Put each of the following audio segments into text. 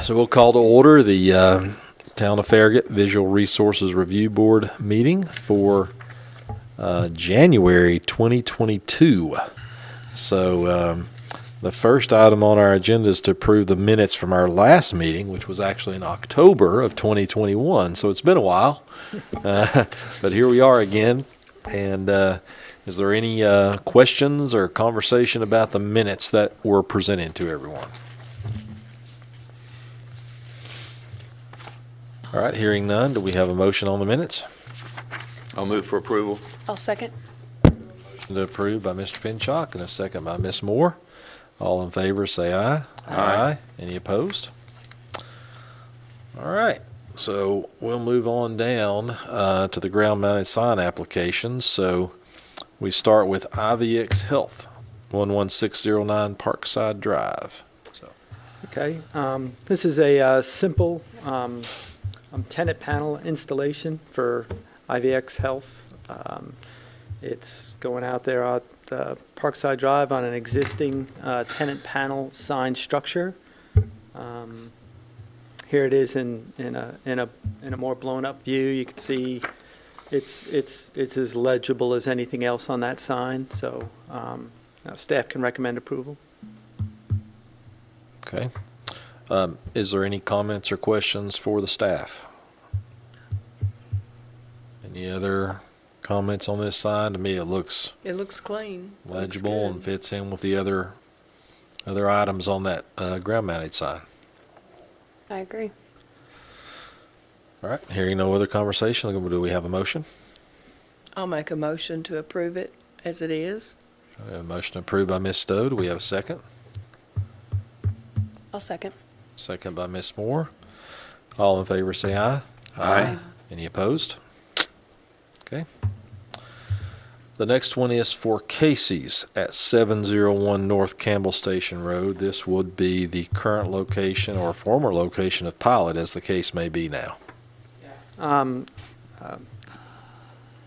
So we'll call to order the Town of Farragut Visual Resources Review Board meeting for January 2022. So the first item on our agenda is to approve the minutes from our last meeting, which was actually in October of 2021. So it's been a while, but here we are again. And is there any questions or conversation about the minutes that were presented to everyone? All right, hearing none, do we have a motion on the minutes? I'll move for approval. I'll second. To approve by Mr. Pinchuk and a second by Ms. Moore. All in favor say aye. Aye. Any opposed? All right, so we'll move on down to the ground-mounted sign applications. So we start with IVX Health, 11609 Parkside Drive. Okay, this is a simple tenant panel installation for IVX Health. It's going out there at Parkside Drive on an existing tenant panel sign structure. Here it is in a more blown up view. You can see it's as legible as anything else on that sign. So staff can recommend approval. Okay. Is there any comments or questions for the staff? Any other comments on this sign? To me, it looks Clean. legible and fits in with the other items on that ground-mounted sign. I agree. All right, hearing no other conversation, do we have a motion? I'll make a motion to approve it as it is. We have a motion approved by Ms. Stowe. Do we have a second? I'll second. Second by Ms. Moore. All in favor say aye. Aye. Any opposed? Okay. The next one is for Casey's at 701 North Campbell Station Road. This would be the current location or former location of Pilot, as the case may be now.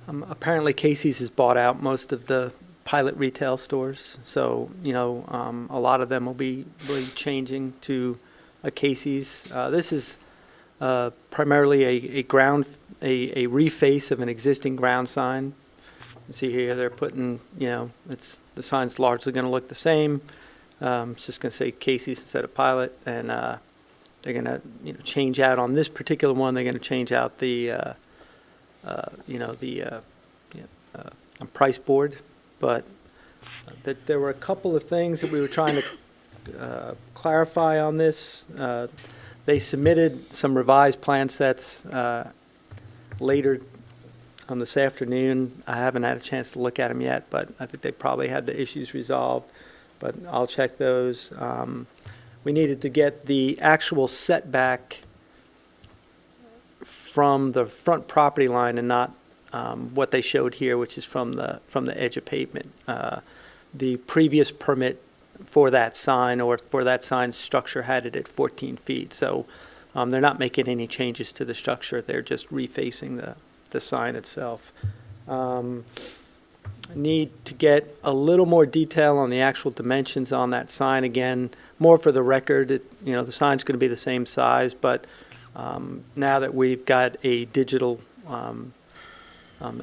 Apparently Casey's has bought out most of the Pilot retail stores, so a lot of them will be changing to a Casey's. This is primarily a reface of an existing ground sign. You see here they're putting, the sign's largely going to look the same. It's just going to say Casey's instead of Pilot, and they're going to change out on this particular one. They're going to change out the price board, but there were a couple of things that we were trying to clarify on this. They submitted some revised plan sets later on this afternoon. I haven't had a chance to look at them yet, but I think they probably had the issues resolved, but I'll check those. We needed to get the actual setback from the front property line and not what they showed here, which is from the edge of pavement. The previous permit for that sign or for that sign structure had it at 14 feet. So they're not making any changes to the structure. They're just refacing the sign itself. Need to get a little more detail on the actual dimensions on that sign. Again, more for the record, the sign's going to be the same size, but now that we've got a digital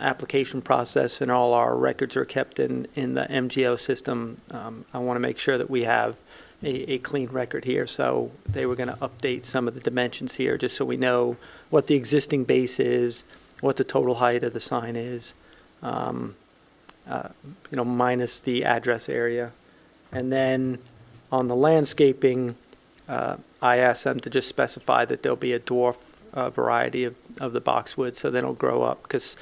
application process and all our records are kept in the MGO system, I want to make sure that we have a clean record here. So they were going to update some of the dimensions here just so we know what the existing base is, what the total height of the sign is, minus the address area. And then on the landscaping, I asked them to just specify that there'll be a dwarf variety of the boxwood so they don't grow up, because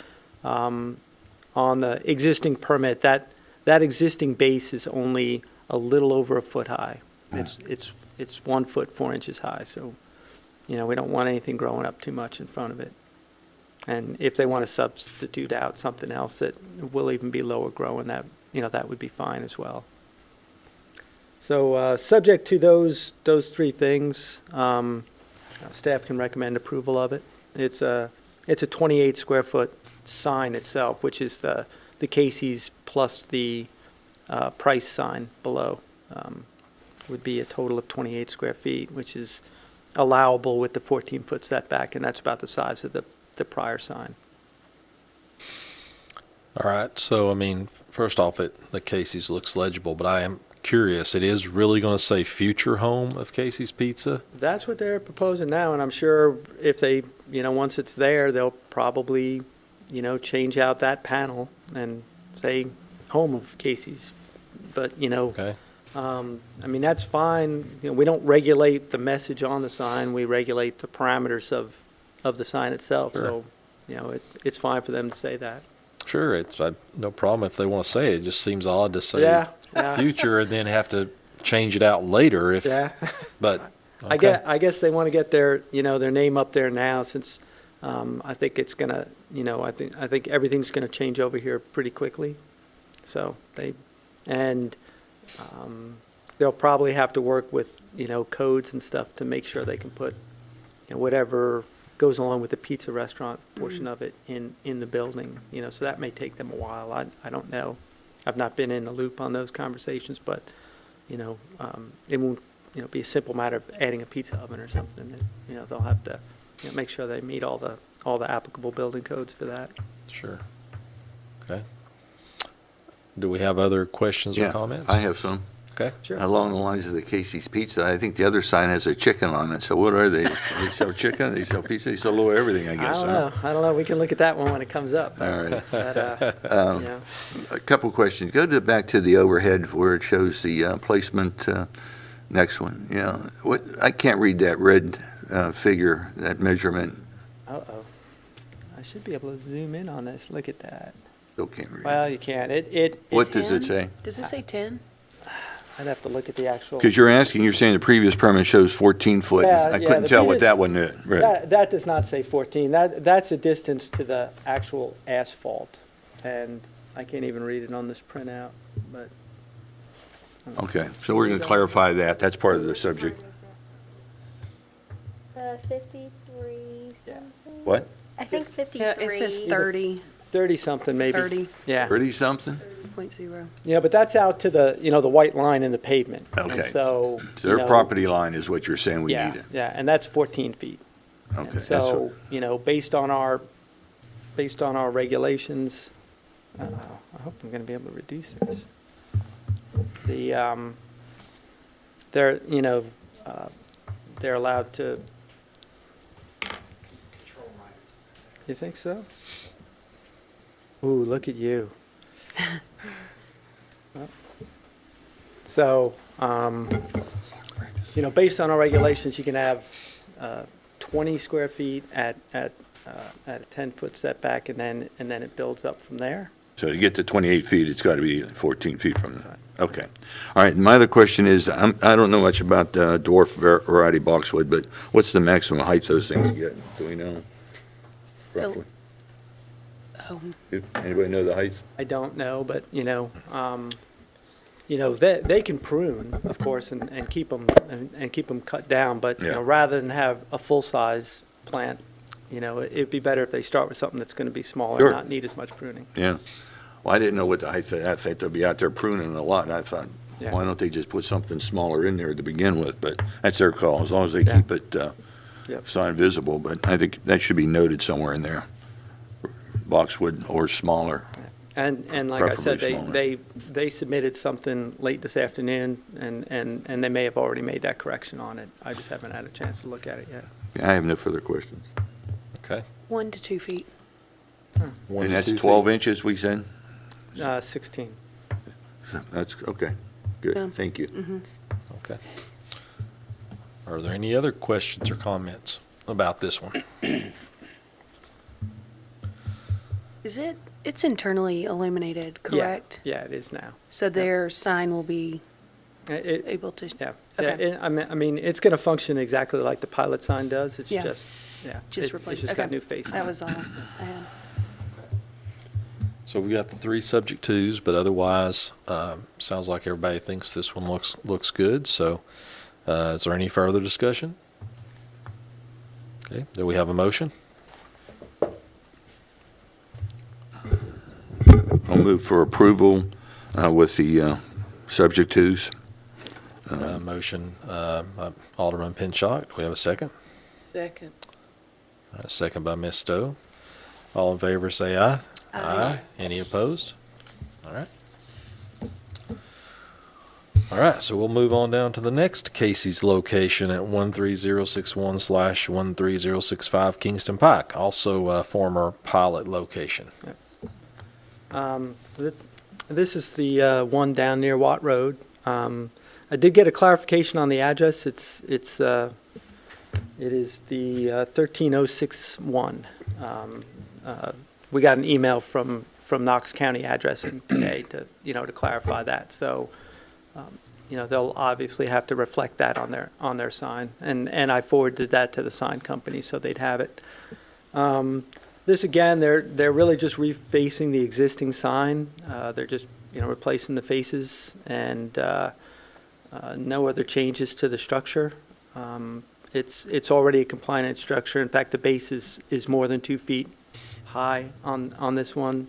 on the existing permit, that existing base is only a little over a foot high. It's 1 foot 4 inches high, so we don't want anything growing up too much in front of it. And if they want to substitute out something else that will even be lower growing, that would be fine as well. So subject to those three things, staff can recommend approval of it. It's a 28 square foot sign itself, which is the Casey's plus the price sign below. Would be a total of 28 square feet, which is allowable with the 14-foot setback, and that's about the size of the prior sign. All right, so I mean, first off, the Casey's looks legible, but I am curious. It is really going to say future home of Casey's Pizza? That's what they're proposing now, and I'm sure if they, once it's there, they'll probably, change out that panel and say home of Casey's. But, Okay. I mean, that's fine. We don't regulate the message on the sign. We regulate the parameters of the sign itself. Sure. So, it's fine for them to say that. Sure, it's no problem if they want to say it. It just seems odd to say Yeah. future and then have to change it out later if, Yeah. but, I okay. I guess they want to get their, their name up there now since I think it's gonna, I think everything's gonna change over here pretty quickly. So they'll probably have to work with, codes and stuff to make sure they can put, whatever goes along with the pizza restaurant portion of it in the building, so that may take them a while. I don't know. I've not been in the loop on those conversations, but, it won't, be a simple matter of adding a pizza oven or something. They'll have to, make sure they meet all the applicable building codes for that. Sure. Okay. Do we have other questions or Yeah, comments? I have some. Okay. Sure. Along the lines of the Casey's Pizza, I think the other sign has a chicken on it, so what are they? They sell chicken, they sell pizza, they sell a little everything, I I guess, don't huh? know. I don't know. We can look at that one when it comes up. All right. But, A couple questions. Go back to the overhead where it shows the placement, next one. I can't read that red figure, that measurement. Uh-oh. I should be able to zoom in on this. Look at that. Still can't read it. Well, you can't. What does it say? Does it say 10? I'd have to look at the actual. Because you're saying the previous permit shows 14 foot. Yeah, I yeah, couldn't the tell what previous- that one read. That does not say 14. That's a distance to the actual asphalt. And I can't even read it on this printout, but. Okay, so we're going to clarify that. That's part of the subject. 53 Yeah. something? What? I think 53. Yeah, it says 30, 30-something maybe. 30.0. Yeah. 30-something? Yeah, but that's out to the, the white line in the pavement. Okay. And so. So their property line is what you're saying we Yeah, need. yeah, and that's 14 feet. Okay, And that's so, what- based on our regulations, I hope I'm gonna be able to reduce this. They're allowed to. You think so? Ooh, look at you. So, based on our regulations, you can have 20 square feet at a 10-foot setback, and then it builds up from there. So to get to 28 feet, it's got to be 14 feet from there. Okay. All right, my other question is, I don't know much about dwarf variety boxwood, but what's the maximum height those things get? Do we know? Roughly? Anybody know the heights? I don't know, but, they can prune, of course, and keep them, and keep them cut down, but, Yeah. rather than have a full-size plant, it'd be better if they start with something that's gonna be smaller Sure. and not need as much pruning. Yeah. Well, I didn't know what the height, I thought they'd be out there pruning a lot, and I thought, Yeah. why don't they just put something smaller in there to begin with? But that's their call, as long as they Yeah. keep it Yep. sign visible, but I think that should be noted somewhere in there. Boxwood or smaller. And like I said, Preferably smaller. they submitted something late this afternoon, and they may have already made that correction on it. I just haven't had a chance to look at it yet. I have no further questions. Okay. 1 to 2 feet. 1 And to that's 2 12 feet. inches, we said? 16. That's, okay, Yeah. good, thank you. Okay. Are there any other questions or comments about this one? It's internally illuminated, Yeah. correct? Yeah, it is now. So their sign will be It, able to, yeah, Okay. yeah, I mean, it's going to function exactly like the pilot sign does. It's Yeah. just, yeah. just it- replace. It's just got okay. new face on That it. was all I had. So we got the 3 subject twos, but otherwise, sounds like everybody thinks this one looks good. So, is there any further discussion? Okay, do we have a motion? I'll move for approval with the subject twos Motion, Alderman Pinchot. Do we have a second? Second. All right, second by Ms. Stowe. All in favor, say aye. Aye. Any opposed? All right. All right, so we'll move on down to the next Casey's location at 13061/13065 Kingston Pike, also a former pilot location. This is the one down near Watt Road. I did get a clarification on the address. It is the 13061. We got an email from Knox County Addressing today to clarify that. So, they'll obviously have to reflect that on their sign. And I forwarded that to the sign company so they'd have it. This again, they're really just refacing the existing sign. They're just replacing the faces and no other changes to the structure. It's already a compliant structure. In fact, the base is more than 2 feet high on this one.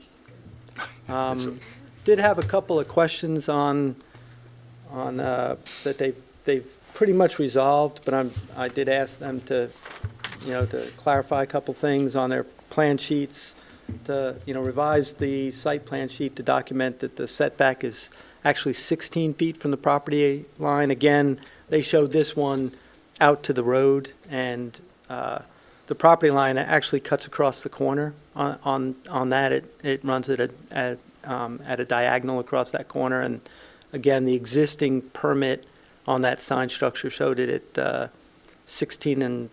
Did have a couple of questions on that they've pretty much resolved, but I did ask them to clarify a couple things on their plan sheets, to revise the site plan sheet to document that the setback is actually 16 feet from the property line. Again, they showed this one out to the road, and the property line actually cuts across the corner. On that, it runs at a diagonal across that corner, and again, the existing permit on that sign structure showed it at 16 and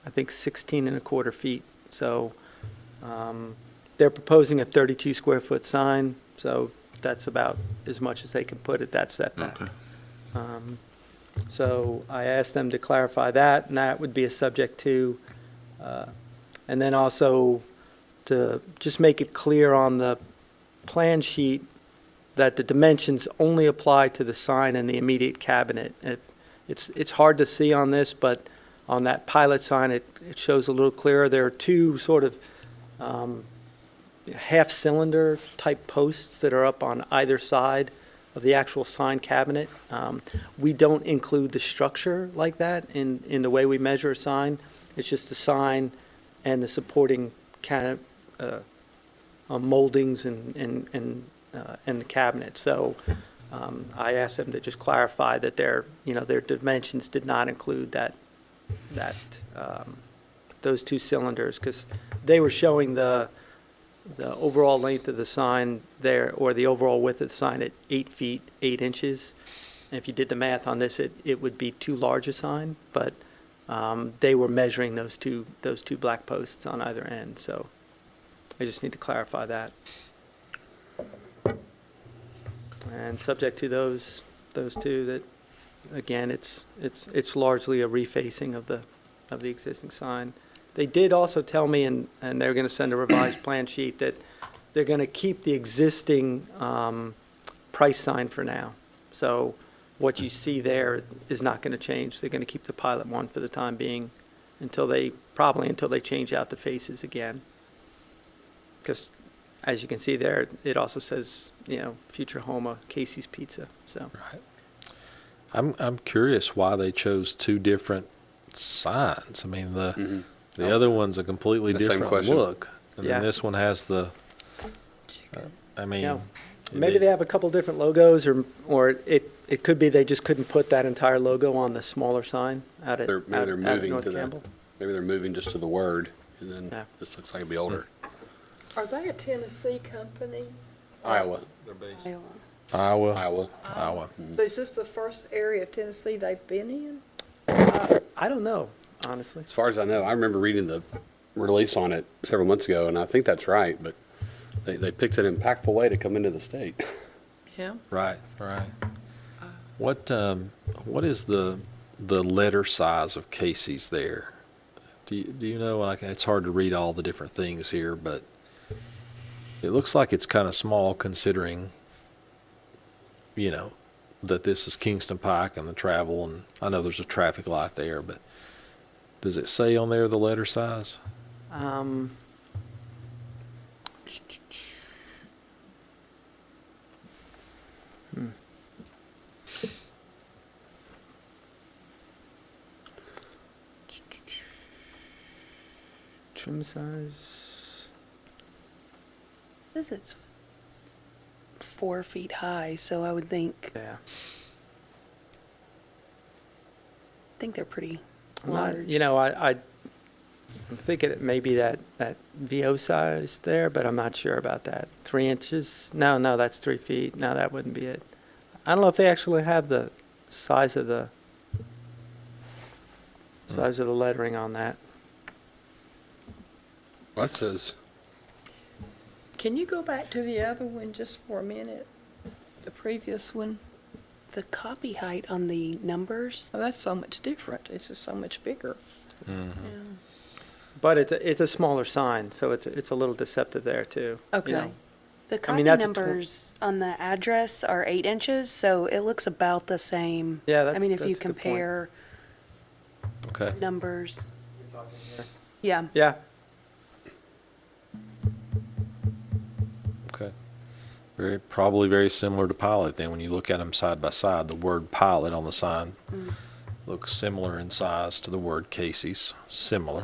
a quarter feet. So they're proposing a 32 square foot sign, so that's about as much as they can put at that setback. Okay. So I asked them to clarify that, and that would be a subject to, and then also to just make it clear on the plan sheet that the dimensions only apply to the sign and the immediate cabinet. It's hard to see on this, but on that pilot sign, it shows a little clearer. There are two sort of half-cylinder type posts that are up on either side of the actual sign cabinet. We don't include the structure like that in the way we measure a sign. It's just the sign and the supporting kind of moldings and the cabinet. So I asked them to just clarify that their dimensions did not include those two cylinders, because they were showing the overall length of the sign there, or the overall width of the sign, at 8 feet 8 inches. And if you did the math on this, it would be too large a sign, but they were measuring those two black posts on either end. So I just need to clarify that. And subject to those two, that again, it's largely a refacing of the existing sign. They did also tell me, and they're going to send a revised plan sheet, that they're going to keep the existing price sign for now. So what you see there is not going to change. They're going to keep the pilot one for the time being until they change out the faces again. Because as you can see there, it also says, future home of Casey's Pizza. So Right. I'm curious why they chose two different signs. I mean, the other one's a completely The same different question. look, and Yeah. then this one has the. I mean, maybe they have a couple different logos, or it could be they just couldn't put that entire logo on the smaller sign out at Maybe they're out moving North to that. Campbell. Maybe they're moving just to the word, and then Yeah. this looks like it'll be older. Are they a Tennessee company? Iowa, Iowa. Iowa. So is this the first area of Tennessee they've been in? I don't know, honestly. As far as I know, I remember reading the release on it several months ago, and I think that's right, but they picked an impactful way to come into the state. Yeah. Right. What is the letter size of Casey's there? Do you know? Like, it's hard to read all the different things here, but it looks like it's kind of small considering, that this is Kingston Pike and the travel, and I know there's a traffic light there, but does it say on there the letter size? trim size. Says it's 4 feet high, so I would think Yeah. they're pretty I'm not- large. You know, I'm thinking it may be that VO size there, but I'm not sure about that. 3 inches? No, that's 3 feet. No, that wouldn't be it. I don't know if they actually have the size of the lettering on that. Well, that says, Can you go back to the other one just for a minute? The previous one? The copy height on the numbers, Oh, that's so much different. It's just so much bigger. yeah. But it's a smaller sign, so it's a little deceptive there too. you Okay. know. The I copy mean, that's a numbers on the address are 8 inches, so it looks about the same. Yeah, I mean, if that's you a good point. compare Okay. numbers. Yeah, Yeah, Okay. Probably very similar to Pilot then. When you look at them side by side, the word Pilot on the sign looks similar in size to the word Casey's. Similar.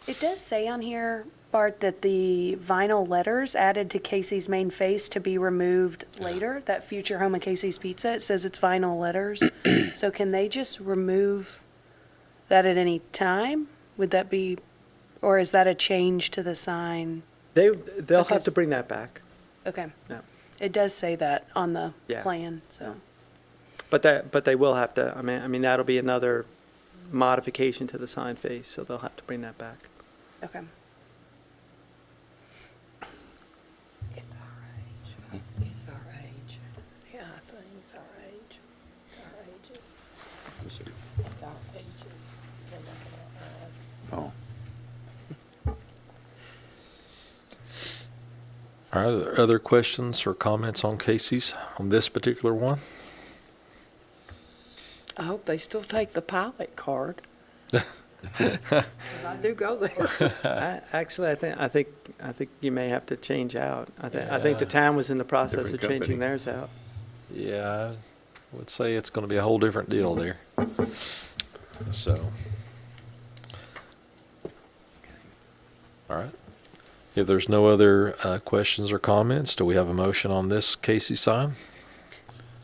it does say on here, Bart, that the vinyl letters added to Casey's main face to be removed later, that future home of Casey's Pizza, it says it's vinyl letters. So can they just remove that at any time? Would that be, or is that a change to the sign? they'll have Because- to bring that back. Okay. Yeah. It does say that on the Yeah. plan, so. But they will have to, I mean, that'll be another modification to the sign face, so they'll have to bring that back. Okay. It's our age. It's our age. Yeah, I think it's our age. It's our ages. It's our ages. They're looking at us. Oh, All right. Are there other questions or comments on Casey's on this particular one? I hope they still take the pilot card. 'Cause I do go there. Actually, I think you may have to change out. I think the town was in the process of Different changing company. theirs out. Yeah, I would say it's going to be a whole different deal there. So. All right. If there's no other questions or comments, do we have a motion on this Casey sign?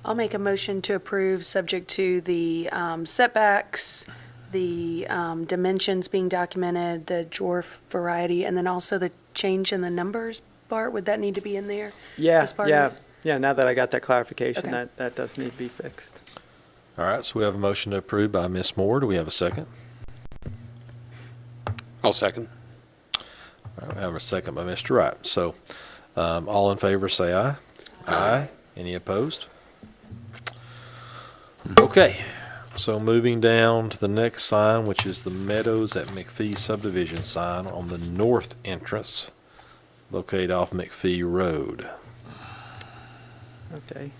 I'll make a motion to approve, subject to the setbacks, the dimensions being documented, the dwarf variety, and then also the change in the numbers. Bart, would that need to be in there? Yeah, as part of yeah, it? yeah, now that I got that clarification, Okay. that does need to be fixed. All right, so we have a motion to approve by Ms. Moore. Do we have a second? I'll second. All right, we have a second by Mr. Wright. So, all in favor, say aye. Aye. Any opposed? Okay, so moving down to the next sign, which is the Meadows at McPhee subdivision sign on the north entrance, located off McPhee Road. Okay.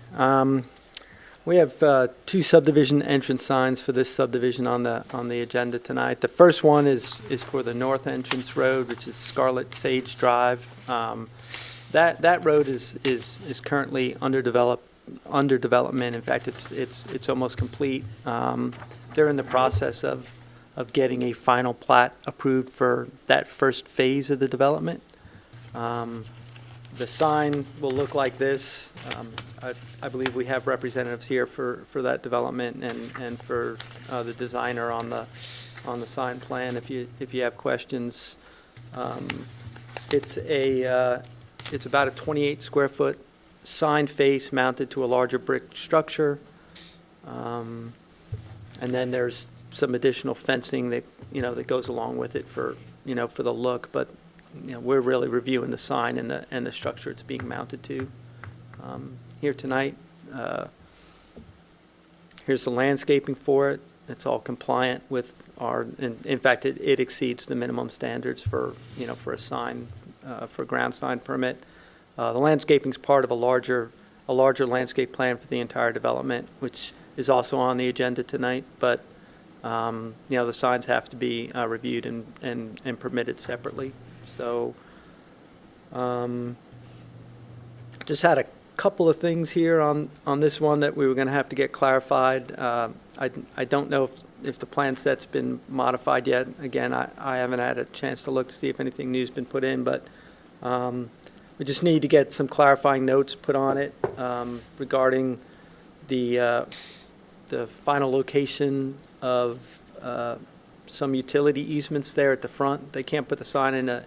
We have two subdivision entrance signs for this subdivision on the agenda tonight. The first one is for the north entrance road, which is Scarlet Sage Drive. That road is currently under development. In fact, it's almost complete. They're in the process of getting a final plat approved for that first phase of the development. The sign will look like this. I believe we have representatives here for that development and for the designer on the sign plan. If you have questions, it's about a 28 square foot sign face mounted to a larger brick structure. And then there's some additional fencing that goes along with it for the look, but we're really reviewing the sign and the structure it's being mounted to. Here tonight, here's the landscaping for it. It's all compliant with in fact, it exceeds the minimum standards for a sign, for a ground sign permit. The landscaping's part of a larger landscape plan for the entire development, which is also on the agenda tonight, but the signs have to be reviewed and permitted separately. So, just had couple of things here on this one that we were going to have to get clarified. I don't know if the plan set's been modified yet. Again, I haven't had a chance to look to see if anything new's been put in, but we just need to get some clarifying notes put on it regarding the final location of some utility easements there at the front. They can't put the sign in a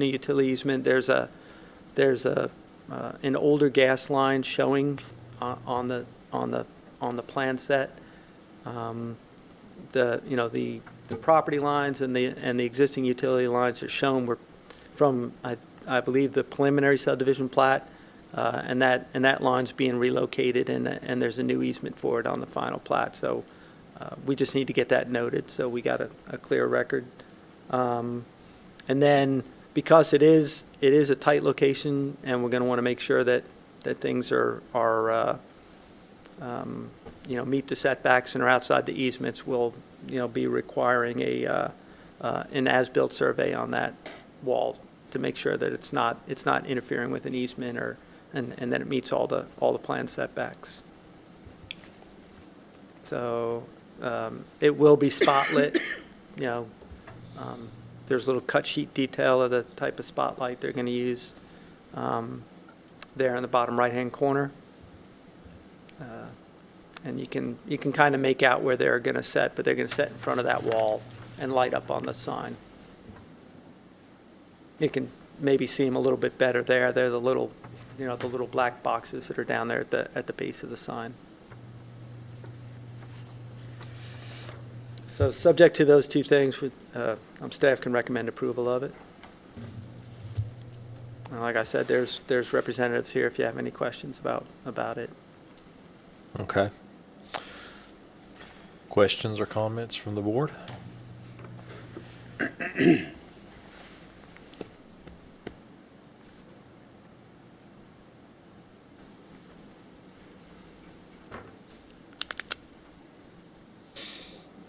utility easement. There's an older gas line showing on the plan set. The property lines and the existing utility lines are shown were from I believe the preliminary subdivision plat, and that line's being relocated, and there's a new easement for it on the final plat. So we just need to get that noted, so we got a clear record. And then because it is a tight location, and we're going to want to make sure that things are meet the setbacks and are outside the easements, we'll be requiring an as-built survey on that wall to make sure that it's not interfering with an easement and that it meets all the plan setbacks. So it will be spotlit. There's a little cut sheet detail of the type of spotlight they're going to use there in the bottom right-hand corner. And you can kind of make out where they're going to set, but they're going to set in front of that wall and light up on the sign. You can maybe see them a little bit better there. They're the little black boxes that are down there at the base of the sign. So subject to those two things, staff can recommend approval of it. And like I said, there's representatives here if you have any questions about it. Okay. Questions or comments from the board?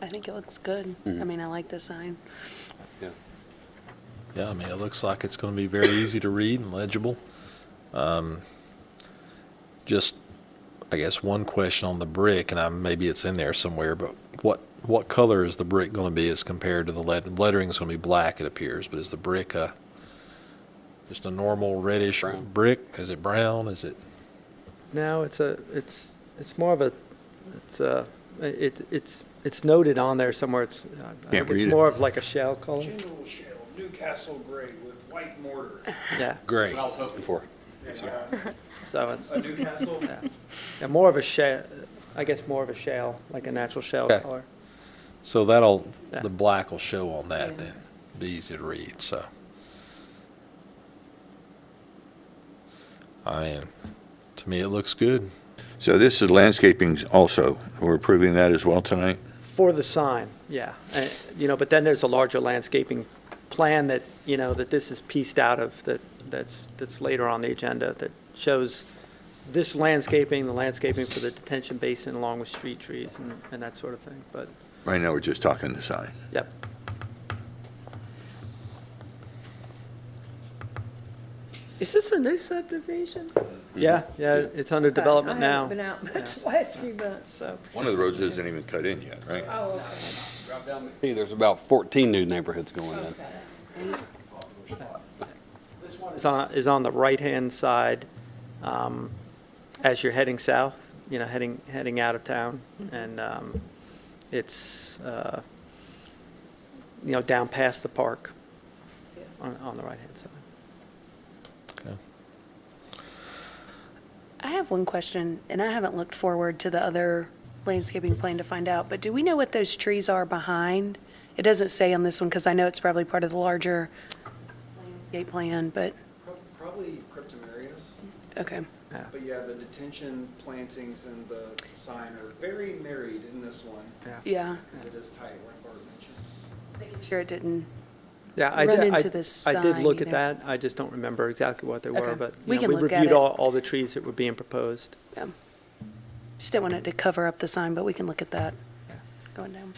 I think it looks good. I mean, I like the sign. Yeah. Yeah, I mean, it looks like it's going to be very easy to read and legible. Just, I guess, one question on the brick, and maybe it's in there somewhere, but what color is the brick going to be as compared to the lettering is going to be black, it appears, but is the brick just a normal reddish Brown. brick? Is it brown? Is it? No, it's more of it's noted on there somewhere. I think read it's it. more of like a shell color. General shell, Newcastle gray with white mortar. Yeah, Great. That's what I was hoping for. so it's A Newcastle, yeah, more of a shell. I guess more of a shell, like a natural shell Okay. color. So Yeah. the black will show on that then. Be easy to read, so. I mean, to me, it looks good. So this is landscaping also. We're approving that as well tonight? For the sign, yeah. But then there's a larger landscaping plan that this is pieced out of that's later on the agenda that shows this landscaping, the landscaping for the detention basin along with street trees and that sort of thing. But, Right now, we're just talking the sign. yep. Is this a new subdivision? Yeah, it's under development now. I haven't been out much the last few months, so. One of the roads isn't even cut in yet, right? Oh, okay. Drop down McPhee, there's about 14 new neighborhoods going in. Is on the right-hand side as you're heading south, heading out of town. And it's, down past the park on the right-hand side. Okay. I have one question, and I haven't looked forward to the other landscaping plan to find out, but do we know what those trees are behind? It doesn't say on this one, because I know it's probably part of the larger landscape plan, but, probably cryptomerias. okay. But yeah, the detention plantings and the sign are very married in this one. Yeah, It is tight, like Bart mentioned. making sure it didn't, Yeah, I Run did, into this I did sign look at either. that. I just don't remember exactly what they were, Okay. but We can we look at reviewed it. all the trees that were being proposed. just didn't want it to cover up the sign, but we can look at that going down.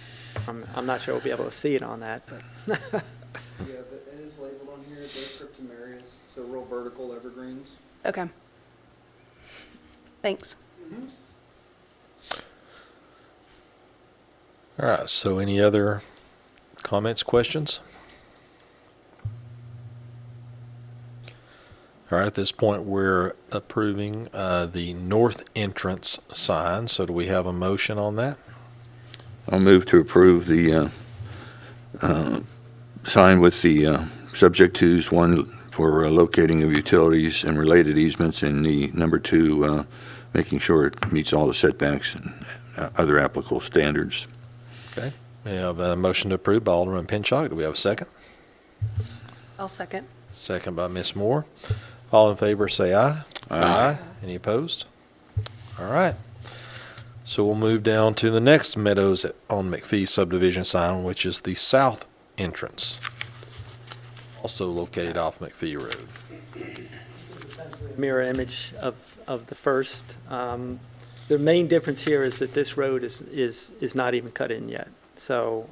I'm not sure we'll be able to see it on that, but Yeah, it is labeled on here, they're cryptomerias, so real vertical evergreens. Okay. Thanks. All right, so any other comments, questions? All right, at this point, we're approving the north entrance sign. So do we have a motion on that? I'll move to approve the sign with the subject twos, one for locating of utilities and related easements, and the number two, making sure it meets all the setbacks and other applicable standards. Okay, we have a motion to approve by Alderman Pinchot. Do we have a second? I'll second. Second by Ms. Moore. All in favor, say aye. Aye. Any opposed? All right. So we'll move down to the next Meadows on McPhee subdivision sign, which is the south entrance, also located off McPhee Road. Mirror image of the first. The main difference here is that this road is not even cut in yet. So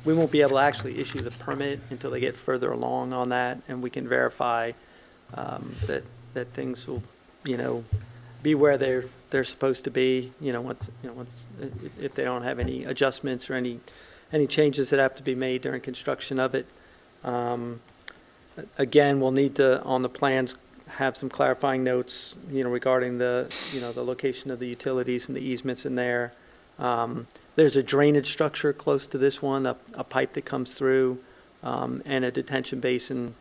we won't be able to actually issue the permit until they get further along on that, and we can verify that things will, be where they're supposed to be, once, if they don't have any adjustments or any changes that have to be made during construction of it. Again, we'll need to, on the plans, have some clarifying notes, regarding the location of the utilities and the easements in there. There's a drainage structure close to this one, a pipe that comes through, and a detention basin.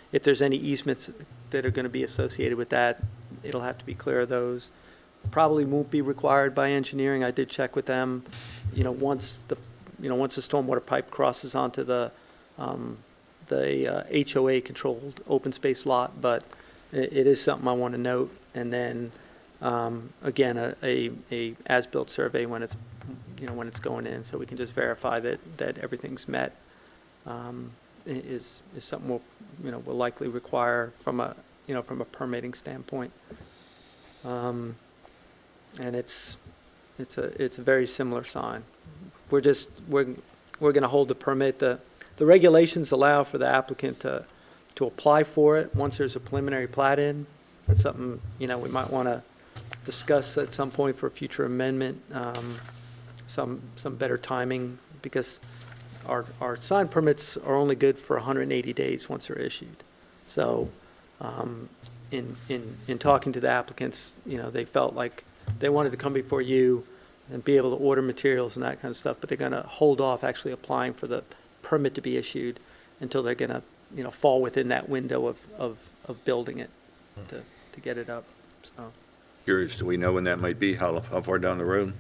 If there's any easements that are going to be associated with that, it'll have to be clear of those. Probably won't be required by engineering. I did check with them. Once the stormwater pipe crosses onto the HOA controlled open space lot, but it is something I want to note. And then, again, a as-built survey when it's, when it's going in, so we can just verify that everything's met, is something we'll likely require from a permitting standpoint. And it's a very similar sign. We're going to hold the permit. The regulations allow for the applicant to apply for it once there's a preliminary plat in. That's something, we might want to discuss at some point for a future amendment, some better timing, because our sign permits are only good for 180 days once they're issued. So in talking to the applicants, they felt like they wanted to come before you and be able to order materials and that kind of stuff, but they're going to hold off actually applying for the permit to be issued until they're going to, fall within that window of building it to get it up. So Curious, do we know when that might be? How far down the road?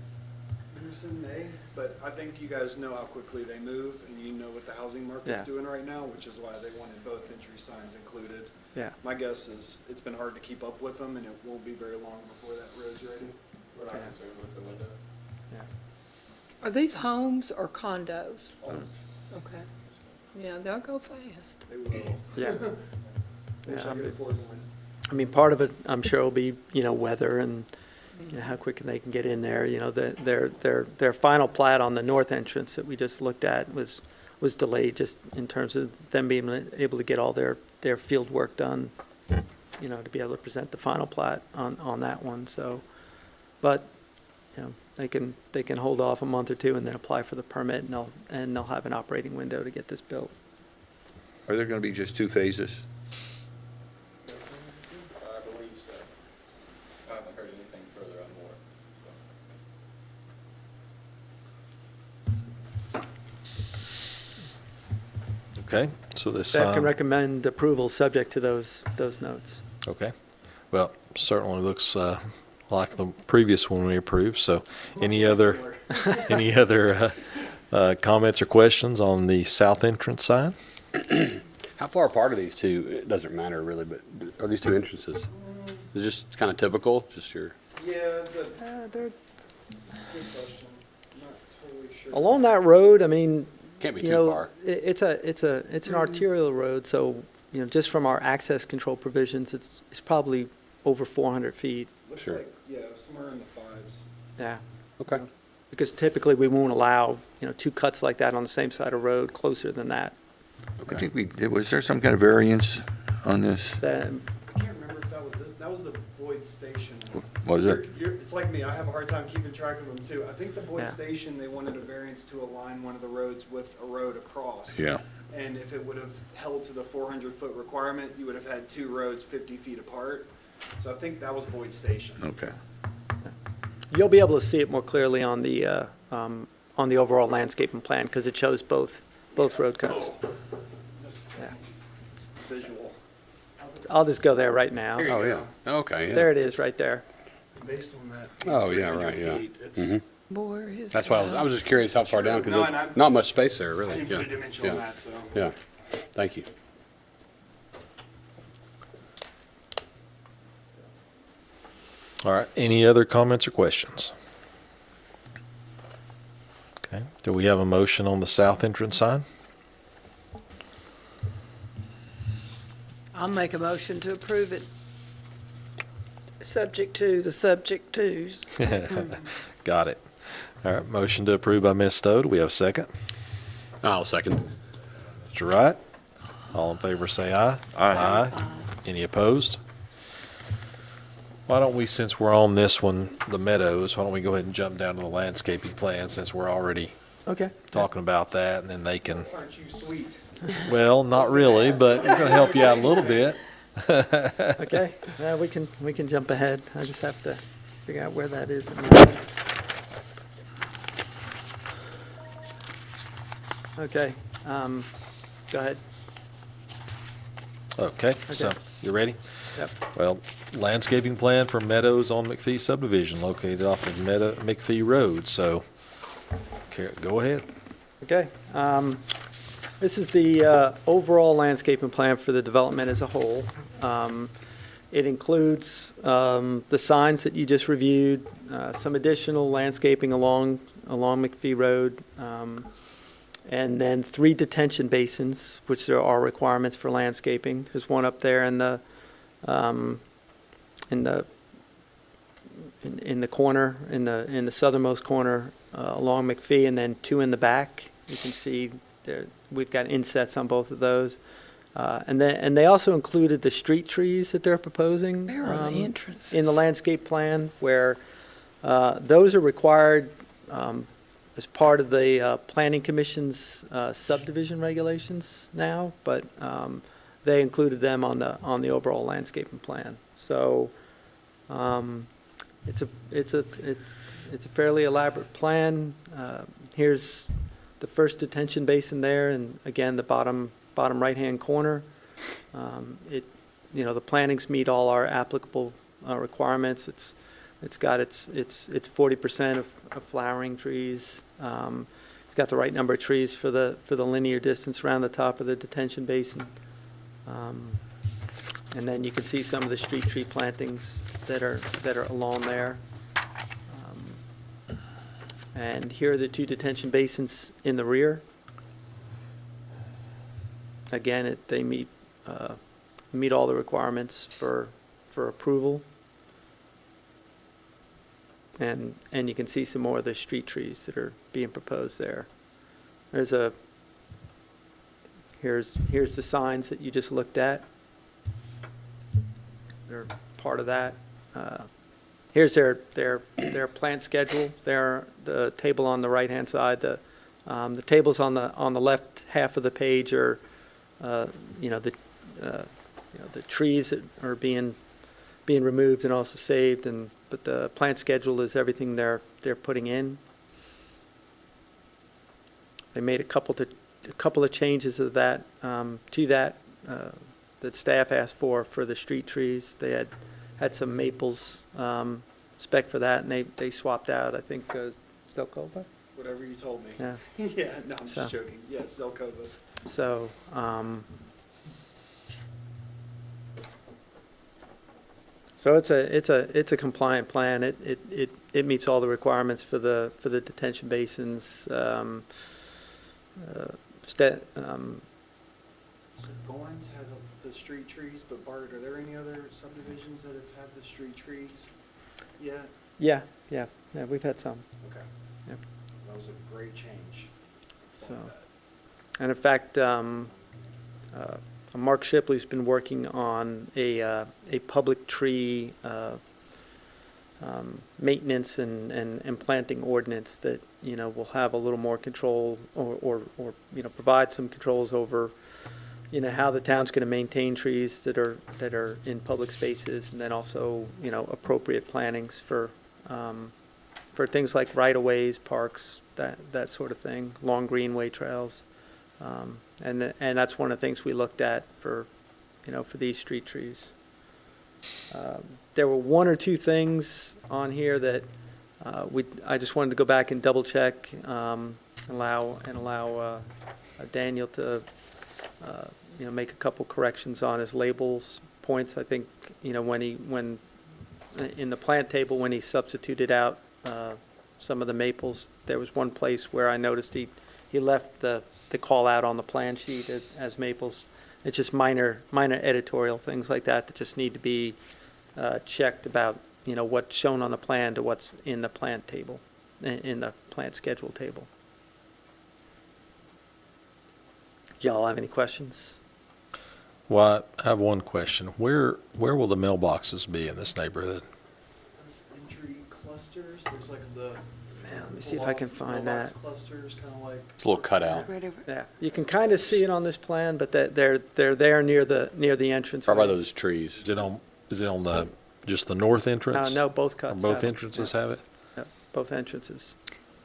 Years in May, but I think you guys know how quickly they move, and you know what the housing market's Yeah. doing right now, which is why they wanted both entry signs included. yeah. My guess is it's been hard to keep up with them, and it won't be very long before that road's ready. We're not concerned with the window. Are these homes or condos? Okay. Yeah, they'll go fast. They will. Yeah. Wish Yeah, I could afford one. I mean, part of it, I'm sure, will be, weather and, how quick they can get in there. Their final plat on the north entrance that we just looked at was delayed just in terms of them being able to get all their field work done, to be able to present the final plat on that one. So, but, they can hold off a month or two and then apply for the permit, and they'll have an operating window to get this built. Are there going to be just two phases? I believe so. I haven't heard anything further on more. Okay, so this Staff can sign, recommend approval subject to those notes. okay. Well, certainly looks like the previous one we approved. So any other comments or questions on the south entrance sign? How far apart are these two? It doesn't matter really, but are these two entrances? Is it just kind of typical, just your, Yeah, but They're good question. I'm not totally sure. along that road, I mean, can't be too far. It's an arterial road, so, just from our access control provisions, it's probably over 400 feet. Looks Sure. like, somewhere in the fives. Yeah. Okay. Because typically we won't allow, two cuts like that on the same side of road closer than that. I think was there some kind of variance on this? Then, I can't remember if that was the Boyd Station. Was it? It's like me, I have a hard time keeping track of them too. I think the Boyd Yeah. Station, they wanted a variance to align one of the roads with a road across. Yeah. And if it would have held to the 400-foot requirement, you would have had two roads 50 feet apart. So I think that was Boyd Station. Okay. You'll be able to see it more clearly on the overall landscaping plan, because it shows both road cuts. Just Yeah. visual. I'll just go there right now. Oh, yeah. Okay, There yeah. it is, right there. Based on that. Oh, yeah, 300 right, yeah. feet, it's- Mhm. Boy, his That's why I was just curious how far down, No, because and I- there's not much space there, I really. didn't put a Yeah, dimension on yeah, that, so. yeah. Thank you. All right, any other comments or questions? Okay, do we have a motion on the south entrance sign? I'll make a motion to approve it, subject to the subject twos. Got it. All right, motion to approve by Ms. Stowe. Do we have a second? I'll second. Mr. Wright? All in favor say aye. Aye. Any opposed? Why don't we, since we're on this one, the meadows, why don't we go ahead and jump down to the landscaping plan, since we're already Okay. talking about that, and then they can, Aren't you sweet? well, not really, but we're gonna help you out a little bit. Okay, we can jump ahead. I just have to figure out where that is in the list. Okay, go ahead. Okay, so, Okay. you ready? Yep. Well, landscaping plan for meadows on McPhee subdivision located off of McPhee Road, so, go ahead. Okay, this is the overall landscaping plan for the development as a whole. It includes the signs that you just reviewed, some additional landscaping along McPhee Road, and then 3 detention basins, which there are requirements for landscaping. There's one up there in the corner, in the southernmost corner along McPhee, and then 2 in the back. You can see there, we've got insets on both of those. And they also included the street trees that they're proposing Where are the entrances? in the landscape plan, where those are required as part of the Planning Commission's subdivision regulations now, but they included them on the overall landscaping plan. So it's a fairly elaborate plan. Here's the first detention basin there, and again, the bottom right-hand corner. The plantings meet all our applicable requirements. It's got its 40% of flowering trees. It's got the right number of trees for the linear distance around the top of the detention basin. And then you can see some of the street tree plantings that are along there. And here are the 2 detention basins in the rear. Again, they meet all the requirements for approval. And you can see some more of the street trees that are being proposed there. Here's the signs that you just looked at. They're part of that. Here's their plant schedule. The table on the right-hand side. The tables on the left half of the page are, the trees that are being removed and also saved, but the plant schedule is everything they're putting in. They made a couple of changes of that that staff asked for the street trees. They had some maples spec for that, and they swapped out, I think, Zelkova? Whatever you told me. Yeah. Yeah, no, I'm So- just joking. Yes, Zelkova. So, it's a compliant plan. It meets all the requirements for the detention basins. So Goins had the street trees, but Bart, are there any other subdivisions that have had the street trees yet? Yeah, we've had some. Okay. Yep. That was a great change. So, and in fact, Mark Shipley's been working on a public tree maintenance and planting ordinance that, will have a little more control or provide some controls over, how the town's going to maintain trees that are in public spaces, and then also, appropriate plantings for things like right-of-ways, parks, that sort of thing, long greenway trails. And that's one of the things we looked at for these street trees. There were one or two things on here that I just wanted to go back and double check, allow Daniel to make a couple corrections on his labels points. I think when in the plant table, when he substituted out some of the maples, there was one place where I noticed he left the call out on the plan sheet as maples. It's just minor editorial things like that just need to be checked about, what's shown on the plan to what's in the plant table, in the plant schedule table. Y'all have any questions? Well, I have one question. Where will the mailboxes be in this neighborhood? There's entry clusters, there's like the. Man, let me see if I can find mailbox that. Clusters, kind of like. It's a little cutout. Right over. Yeah, you can kind of see it on this plan, but they're there near the entrance. Right by those trees. Is it on the just the north entrance? No, both Or cuts. both have it. entrances Yeah, have it? yeah, both entrances.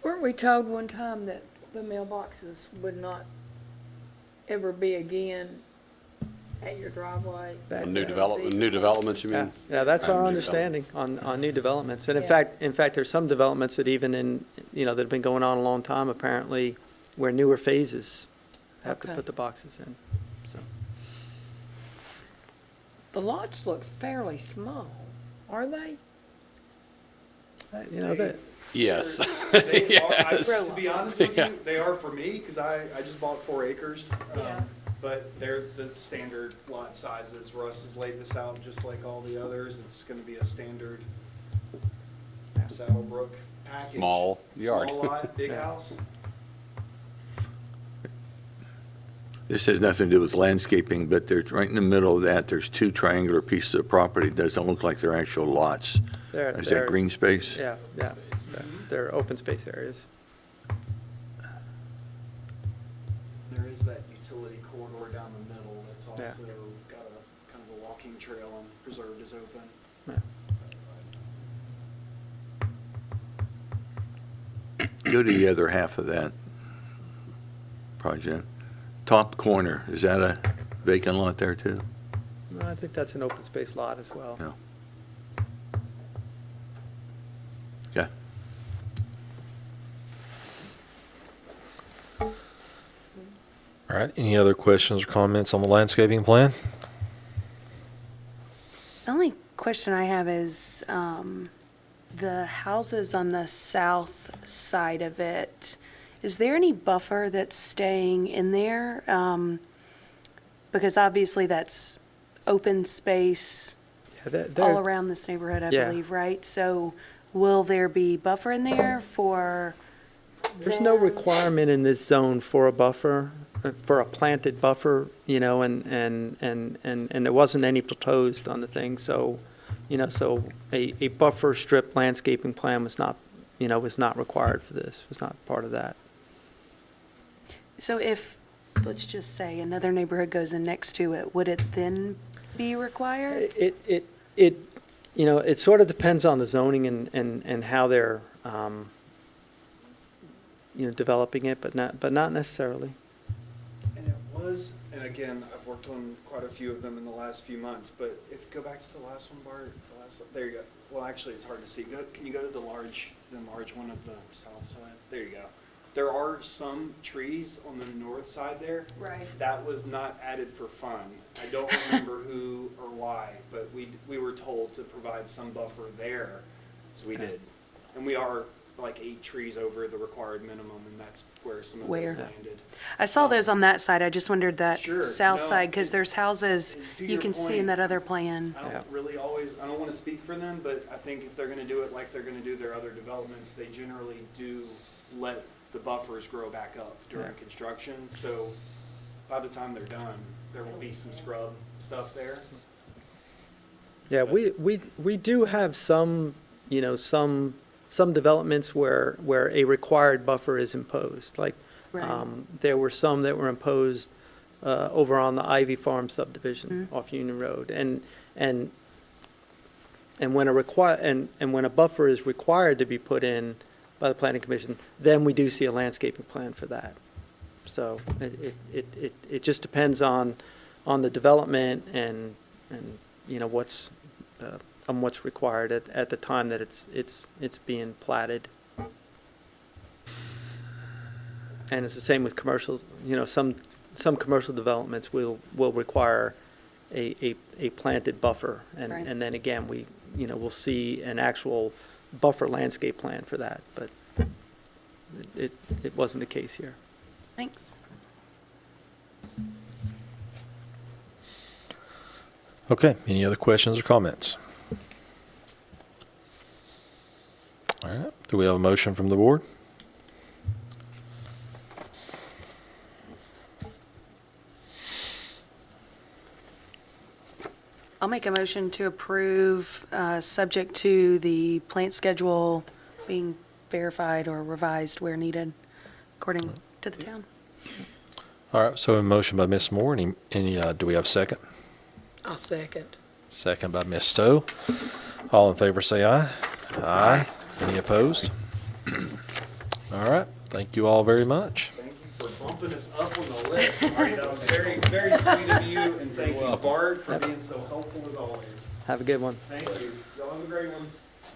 Weren't we told one time that the mailboxes would not ever be again at your driveway? That- New developments, you Yeah, mean? yeah, that's our New understanding on new developments. And in Yeah. fact, there's some developments that even that have been going on a long time, apparently, where newer phases have to Okay. put the boxes in, so. The lots look fairly small, are they? That, Yes. They are, Yes. to be honest with you, they are for me, because I just bought 4 acres. Yeah. But they're the standard lot sizes. Russ has laid this out just like all the others. It's gonna be a standard Saddlebrook package. Small yard. Small lot, big Yeah. house. This has nothing to do with landscaping, but there's, right in the middle of that, there's 2 triangular pieces of property. Doesn't look like they're actual lots. Is that green space? Yeah, they're open space areas. There is that utility corridor down the middle that's Yeah. also got a kind of a walking trail and preserved as open. Yeah. Go to the other half of that project. Top corner, is that a vacant lot there too? No, I think that's an open space lot as well. No. Okay. All right. Any other questions or comments on the landscaping plan? The only question I have is, the houses on the south side of it, is there any buffer that's staying in there? Because obviously that's open space Yeah, all around this neighborhood, I Yeah. believe, right? So will there be buffer in there for There's no them? requirement in this zone for a buffer, for a planted buffer, and there wasn't any proposed on the thing, so, so a buffer strip landscaping plan was not required for this, was not part of that. So if, let's just say, another neighborhood goes in next to it, would it then be required? It sort of depends on the zoning and how they're, developing it, but not necessarily. And it was, and again, I've worked on quite a few of them in the last few months, but if you go back to the last one, Bart, there you go. Well, actually, it's hard to see. Can you go to the large one of the south side? There you go. There are some trees on the north side there. Right. That was not added for fun. I don't remember who or why, but we were told to provide some buffer there, so we did. And we are like 8 trees over the required minimum, and that's where some of Where? those landed. I saw those on that side, I just wondered that Sure, south no, side, because it- there's houses and to you your can see in point, that other plan. I don't really I don't want to speak for them, but I think if they're going to do it like they're going to do their other developments, they generally do let the buffers grow back up during Yeah. construction. So by the time they're done, there will be some scrub stuff there. Yeah, we do have some, some developments where a required buffer is imposed. Like, Right. there were some that were imposed over on the Ivy Farm subdivision off Union Road. And when when a buffer is required to be put in by the planning commission, then we do see a landscaping plan for that. So it just depends on the development and what's required at the time that it's being platted. And it's the same with commercials. Some commercial developments will require a planted buffer. Right. And then again, we'll see an actual buffer landscape plan for that, but it wasn't the case here. Thanks. Okay, any other questions or comments? All right, do we have a motion from the board? I'll make a motion to approve, subject to the plant schedule being verified or revised where needed, according to the town. All right, so a motion by Ms. Moore. Do we have a second? I'll second. Second by Ms. Stowe. All in favor say aye. Aye. Any opposed? All right, thank you all very much. Thank you for bumping us up on the list, Marty. That was very, very sweet of you, and thank you, Bart, for being so helpful as always. Have a good one. Thank you. Y'all have a great one.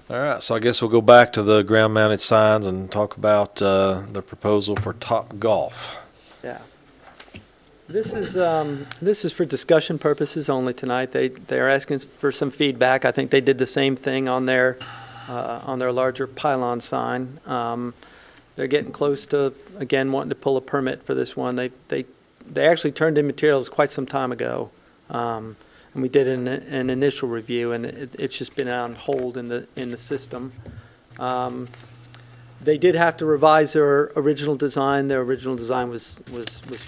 All right, so I guess we'll go back to the ground-mounted signs and talk about the proposal for Topgolf. Yeah. This is for discussion purposes only tonight. They're asking for some feedback. I think they did the same thing on their larger pylon sign. They're getting close to, again, wanting to pull a permit for this one. They actually turned in materials quite some time ago. And we did an initial review, and it's just been on hold in the system. They did have to revise their original design. Their original design was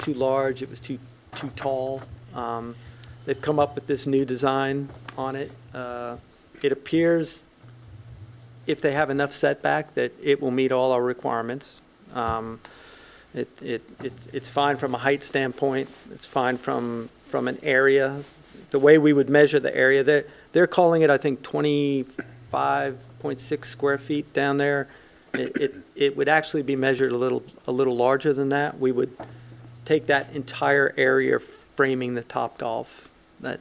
too large. It was too tall. They've come up with this new design on it. It appears, if they have enough setback, that it will meet all our requirements. It's fine from a height standpoint. It's fine from an area. The way we would measure the area, they're calling it, I think, 25.6 square feet down there. It would actually be measured a little larger than that. We would take that entire area framing the Topgolf, that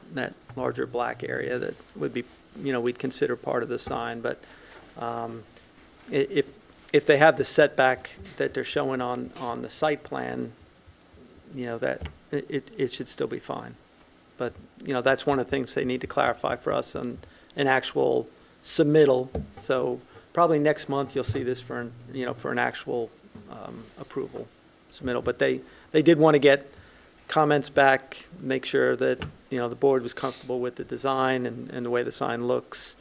larger black area that would be, we'd consider part of the sign. But if they have the setback that they're showing on the site plan, that it should still be fine. But, that's one of the things they need to clarify for us on an actual submittal. So probably next month you'll see this for an actual approval submittal. But they did want to get comments back, make sure that, the board was comfortable with the design and the way the sign looks,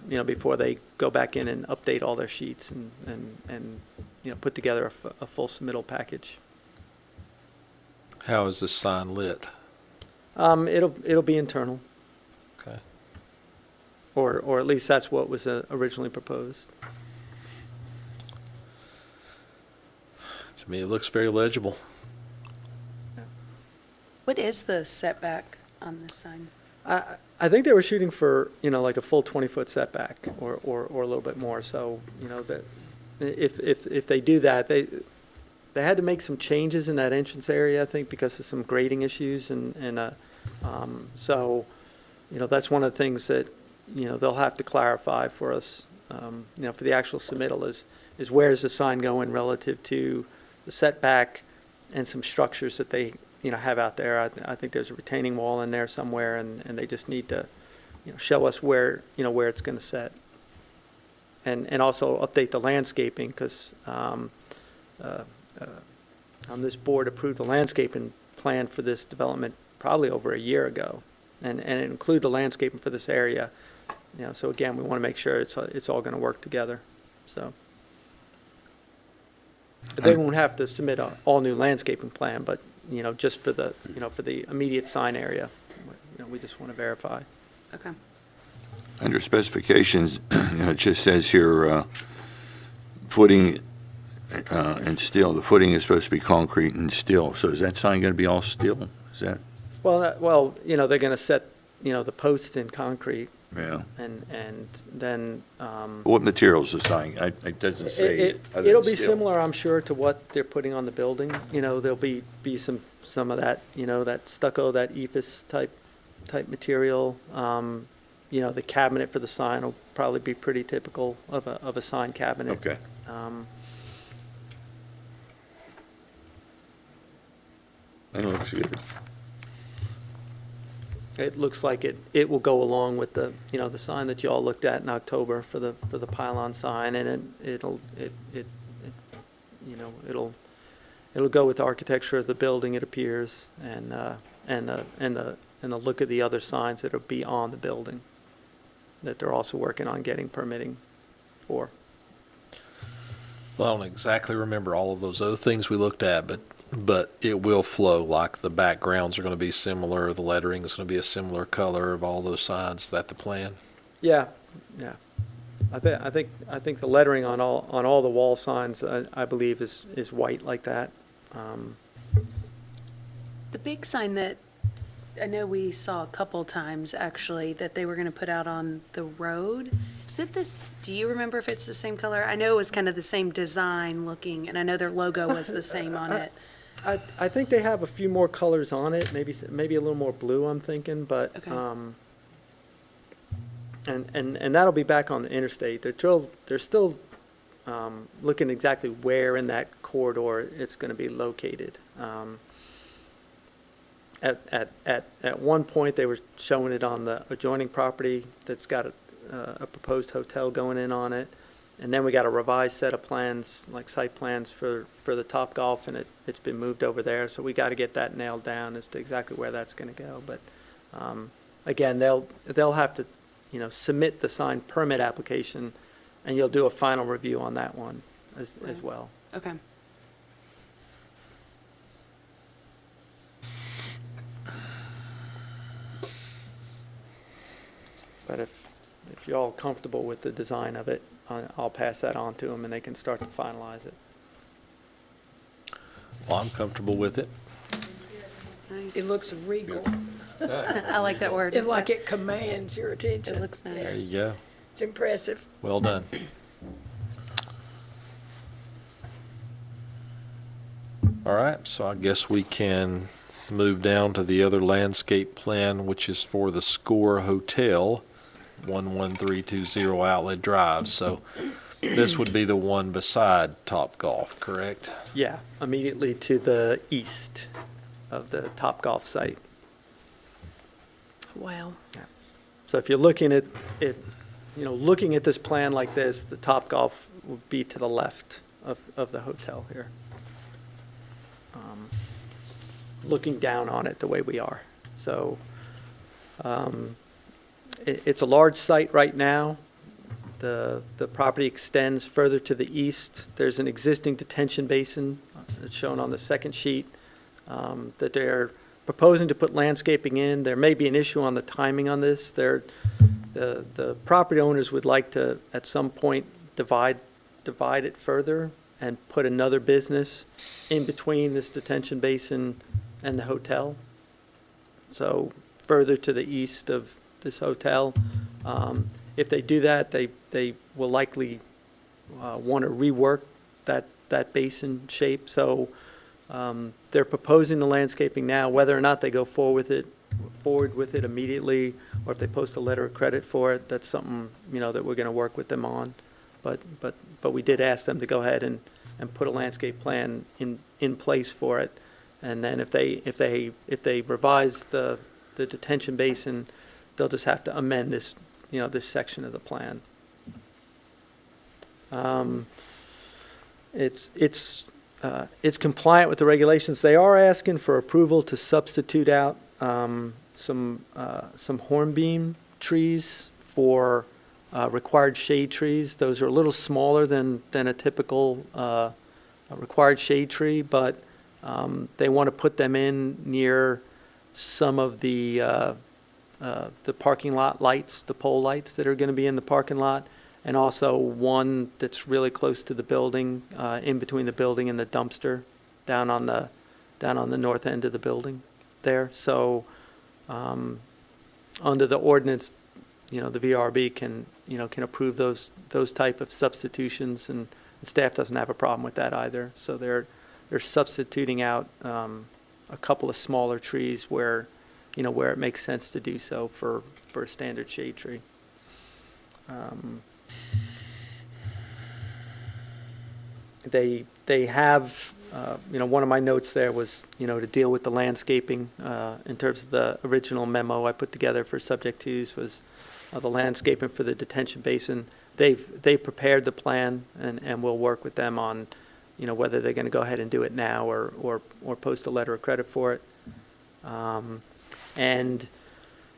before they go back in and update all their sheets and put together a full submittal package. How is this sign lit? It'll be internal, Okay. or at least that's what was originally proposed. To me, it looks very legible. What is the setback on this sign? I think they were shooting for, like a full 20-foot setback or a little bit more. So, that if they do that, they had to make some changes in that entrance area, I think, because of some grading issues. So, that's one of the things that, they'll have to clarify for us, for the actual submittal is where's the sign going relative to the setback and some structures that they, have out there. I think there's a retaining wall in there somewhere, and they just need to, show us where it's going to set. And also update the landscaping, because this board approved the landscaping plan for this development probably over a year ago, and it include the landscaping for this area. So again, we want to make sure it's all going to work together. So. But they won't have to submit an all-new landscaping plan, but, just for the, for the immediate sign area. We just want to verify. Okay. Under specifications, it just says here, footing and steel. The footing is supposed to be concrete and steel. So is that sign going to be all steel? Is that, Well, they're going to set, the posts in concrete, yeah. and then, What materials the sign? It doesn't say. other it'll than be steel. similar, I'm sure, to what they're putting on the building. There'll be some of that, that stucco, that ephes type material. The cabinet for the sign will probably be pretty typical of a sign cabinet. Okay. That looks good. It looks like it will go along with the, the sign that you all looked at in October for the pylon sign, and it'll go with the architecture of the building, it appears, and the look of the other signs that'll be on the building that they're also working on getting permitting for. Well, I don't exactly remember all of those other things we looked at, but it will flow, like the backgrounds are going to be similar, the lettering is going to be a similar color of all those signs. Is that the plan? Yeah. I think the lettering on all the wall signs, I believe, is white like that. The big sign that I know we saw a couple times, actually, that they were going to put out on the road, is it this, do you remember if it's the same color? I know it was kind of the same design looking, and I know their logo was the same on it. I think they have a few more colors on it, maybe a little more blue, I'm thinking, but, Okay. and that'll be back on the interstate. They're still looking exactly where in that corridor it's going to be located. At one point, they were showing it on the adjoining property that's got a proposed hotel going in on it. And then we got a revised set of plans, like site plans for the Topgolf, and it's been moved over there. So we got to get that nailed down as to exactly where that's going to go. But again, they'll have to, submit the sign permit application, and you'll do a final review on that one as well. Okay. But if you're all comfortable with the design of it, I'll pass that on to them, and they can start to finalize it. Well, I'm comfortable with it. Nice. It looks regal. I like that word. It's like it commands your attention. It looks nice. There you go. It's impressive. Well done. All right, so I guess we can move down to the other landscape plan, which is for the Score Hotel, 11320 Outlet Drive. So this would be the one beside Topgolf, correct? Yeah, immediately to the east of the Topgolf site. Wow. So if you're looking at looking at this plan like this, the Topgolf would be to the left of the hotel here. Looking down on it the way we are. So it's a large site right now. The property extends further to the east. There's an existing detention basin that's shown on the second sheet that they're proposing to put landscaping in. There may be an issue on the timing on this. The property owners would like to, at some point, divide it further and put another business in between this detention basin and the hotel. So further to the east of this hotel. If they do that, they will likely want to rework that basin shape. So they're proposing the landscaping now. Whether or not they go forward with it immediately, or if they post a letter of credit for it, that's something that we're going to work with them on. But we did ask them to go ahead and put a landscape plan in place for it. And then if they revise the detention basin, they'll just have to amend this this section of the plan. It's compliant with the regulations. They are asking for approval to substitute out some hornbeam trees for required shade trees. Those are a little smaller than a typical required shade tree, but They want to put them in near some of the parking lot lights, the pole lights that are going to be in the parking lot, and also one that's really close to the building, in between the building and the dumpster, down on the north end of the building there. So, under the ordinance, the VRB can approve those type of substitutions, and the staff doesn't have a problem with that either. So they're substituting out a couple of smaller trees where it makes sense to do so for a standard shade tree. They have, one of my notes there was, to deal with the landscaping, in terms of the original memo I put together for subject twos was the landscaping for the detention basin. They've prepared the plan, and we'll work with them on, whether they're going to go ahead and do it now or post a letter of credit for it. And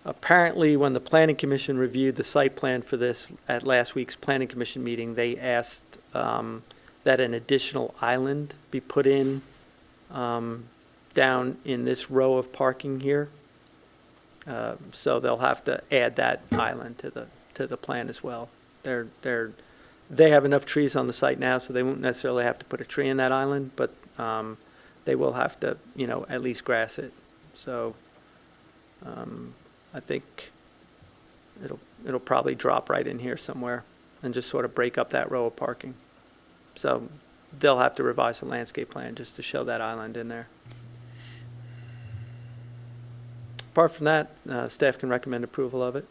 apparently, when the Planning Commission reviewed the site plan for this at last week's Planning Commission meeting, they asked that an additional island be put in down in this row of parking here. So they'll have to add that island to the plan as well. They have enough trees on the site now, so they won't necessarily have to put a tree in that island, but they will have to, at least grass it. So I think it'll probably drop right in here somewhere and just sort of break up that row of parking. So they'll have to revise the landscape plan just to show that island in there. Apart from that, staff can recommend approval of it.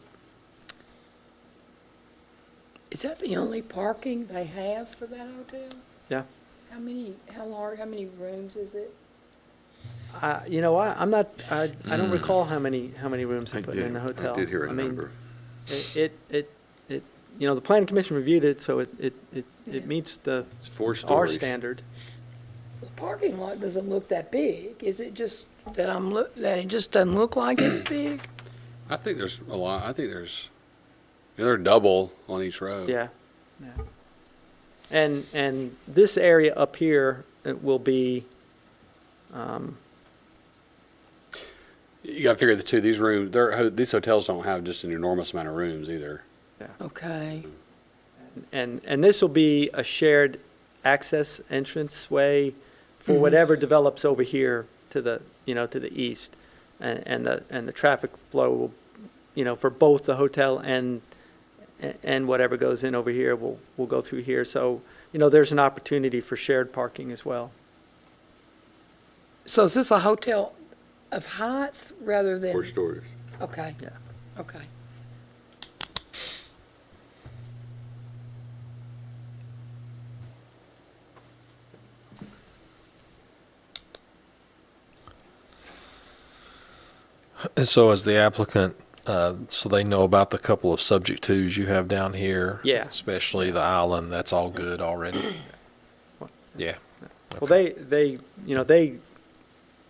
Is that the only parking they have for that hotel? Yeah. How many rooms is it? I'm not, I don't recall how many rooms they put in the hotel. I did hear a mean, number. The planning commission reviewed it, so it meets It's 4 our stories. standard. The parking lot doesn't look that big. Is it just that that it just doesn't look like it's big? I think there's a lot, they're double on each row. Yeah. And this area up here, it will be, You gotta figure these rooms, these hotels don't have just an enormous amount of rooms either. Okay. and this will be a shared access entrance way for whatever develops over here to the east. And the traffic flow will, for both the hotel and whatever goes in over here will go through here. So, there's an opportunity for shared parking as well. So is this a hotel of height rather than? 4 stories. Okay. Yeah. Okay. And so as the applicant, so they know about the couple of subject twos you have down here? Yeah. Especially the island, that's all good already? Yeah. Well,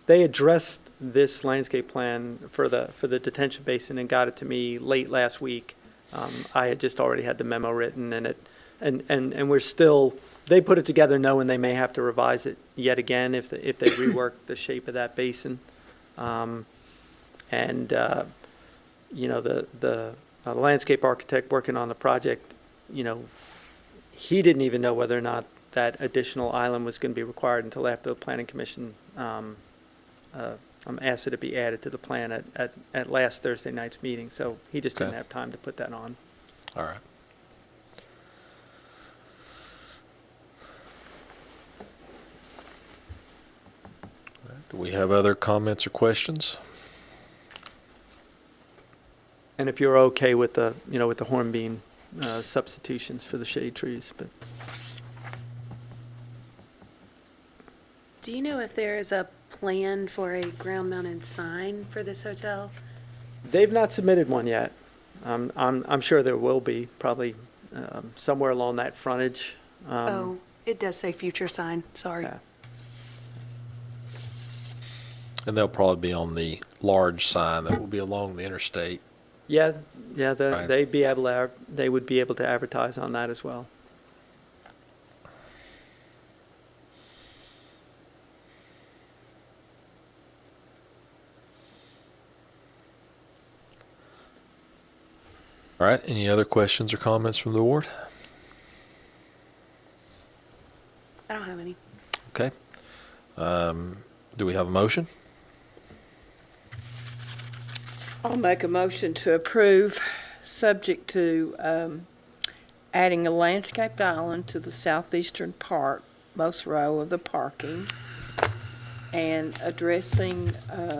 they addressed this landscape plan for the detention basin and got it to me late last week. I had just already had the memo written, and we're still, they put it together knowing they may have to revise it yet again if they rework the shape of that basin. The landscape architect working on the project, he didn't even know whether or not that additional island was going to be required until after the planning commission asked it to be added to the plan at last Thursday night's meeting. So he just didn't Okay. have time to put that on. All right. Do we have other comments or questions? And if you're okay with the hornbeam substitutions for the shade trees, but Do you know if there is a plan for a ground-mounted sign for this hotel? they've not submitted one yet. I'm sure there will be, probably somewhere along that frontage. Oh, it does say future sign, sorry. Yeah. And they'll probably be on the large sign that will be along the interstate. Yeah, Right. they would be able to advertise on that as well. All right, any other questions or comments from the board? I don't have any. Okay. Do we have a motion? I'll make a motion to approve, subject to adding a landscaped island to the southeastern part, most row of the parking, and addressing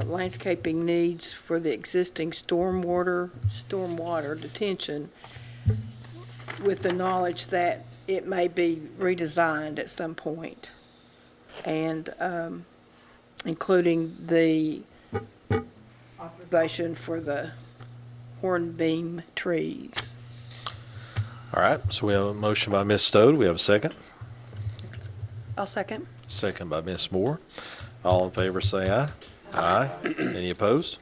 landscaping needs for the existing stormwater detention, with the knowledge that it may be redesigned at some point, and including the authorization for the hornbeam trees. All right, so we have a motion by Ms. Stowe. Do we have a second? I'll second. Second by Ms. Moore. All in favor say aye. Aye. Any opposed?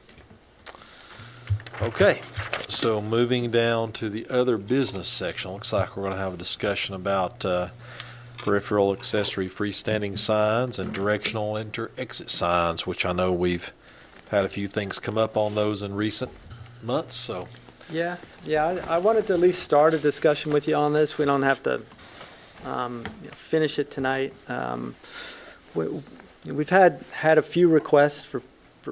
Okay, so moving down to the other business section, looks like we're going to have a discussion about peripheral accessory freestanding signs and directional enter-exit signs, which I know we've had a few things come up on those in recent months, so. Yeah, I wanted to at least start a discussion with you on this. We don't have to finish it tonight. We've had a few requests for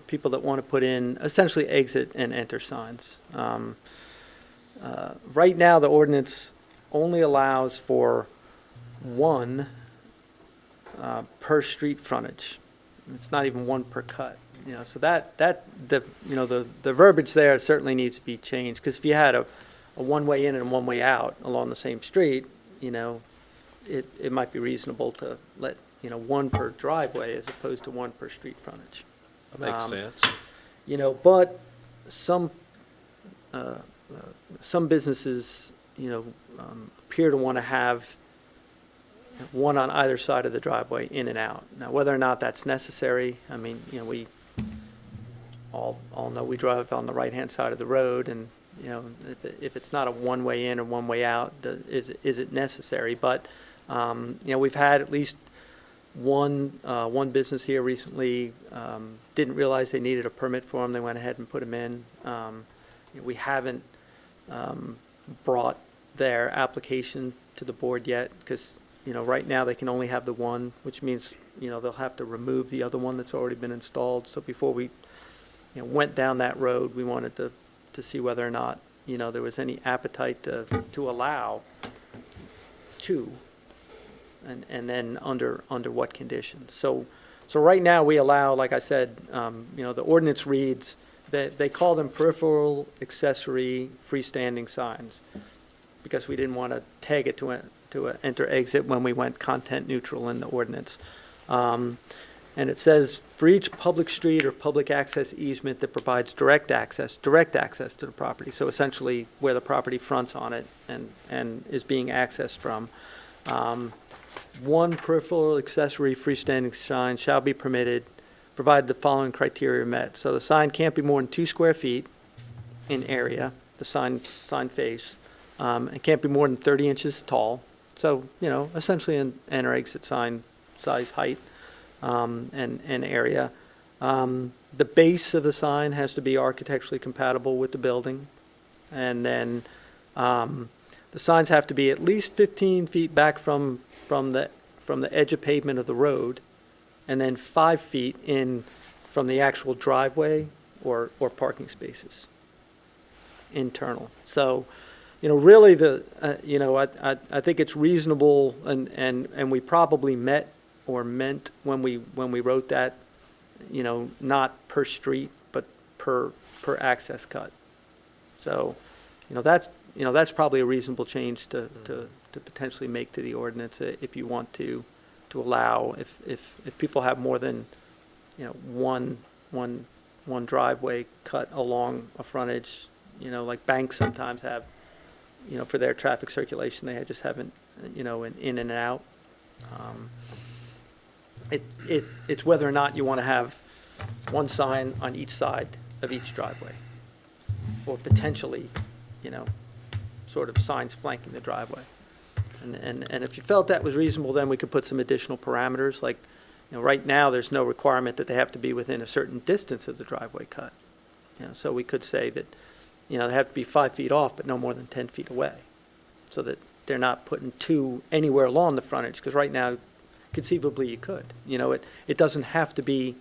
people that want to put in essentially exit and enter signs. Right now, the ordinance only allows for one per street frontage. It's not even one per cut. So the verbiage there certainly needs to be changed, because if you had a one-way in and a one-way out along the same street, it might be reasonable to let one per driveway as opposed to one per street frontage. That makes sense. But some businesses, appear to want to have one on either side of the driveway in and out. Now, whether or not that's necessary, I mean, we all know we drive on the right-hand side of the road, and, if it's not a one-way in or one-way out, is it necessary? But, we've had at least one business here recently, didn't realize they needed a permit for them. They went ahead and put them in. We haven't brought their application to the board yet, because, right now they can only have the one, which means, they'll have to remove the other one that's already been installed. So before we, went down that road, we wanted to see whether or not, there was any appetite to allow two. And then under what conditions. So right now we allow, like I said, the ordinance reads that they call them peripheral accessory freestanding signs, because we didn't want to tag it to a enter-exit when we went content neutral in the ordinance. And it says, for each public street or public access easement that provides direct access to the property, so essentially where the property fronts on it and is being accessed from, one peripheral accessory freestanding sign shall be permitted, provided the following criteria are met. So the sign can't be more than 2 square feet in area, the sign face. It can't be more than 30 inches tall. So, essentially an enter-exit sign size, height, and area. The base of the sign has to be architecturally compatible with the building. And then the signs have to be at least 15 feet back from the edge of pavement of the road, and then 5 feet in from the actual driveway or parking spaces, internal. So, really I think it's reasonable, and we probably meant when we wrote that, not per street, but per access cut. So, that's probably a reasonable change to potentially make to the ordinance, if you want to allow, if people have more than, one driveway cut along a frontage, like banks sometimes have, for their traffic circulation, they just have an in and out. It's whether or not you want to have one sign on each side of each driveway, or potentially, sort of signs flanking the driveway. And if you felt that was reasonable, then we could put some additional parameters, like, right now, there's no requirement that they have to be within a certain distance of the driveway cut. So we could say that, they have to be 5 feet off, but no more than 10 feet away, so that they're not putting two anywhere along the frontage, because right now, conceivably you could. It doesn't have to be,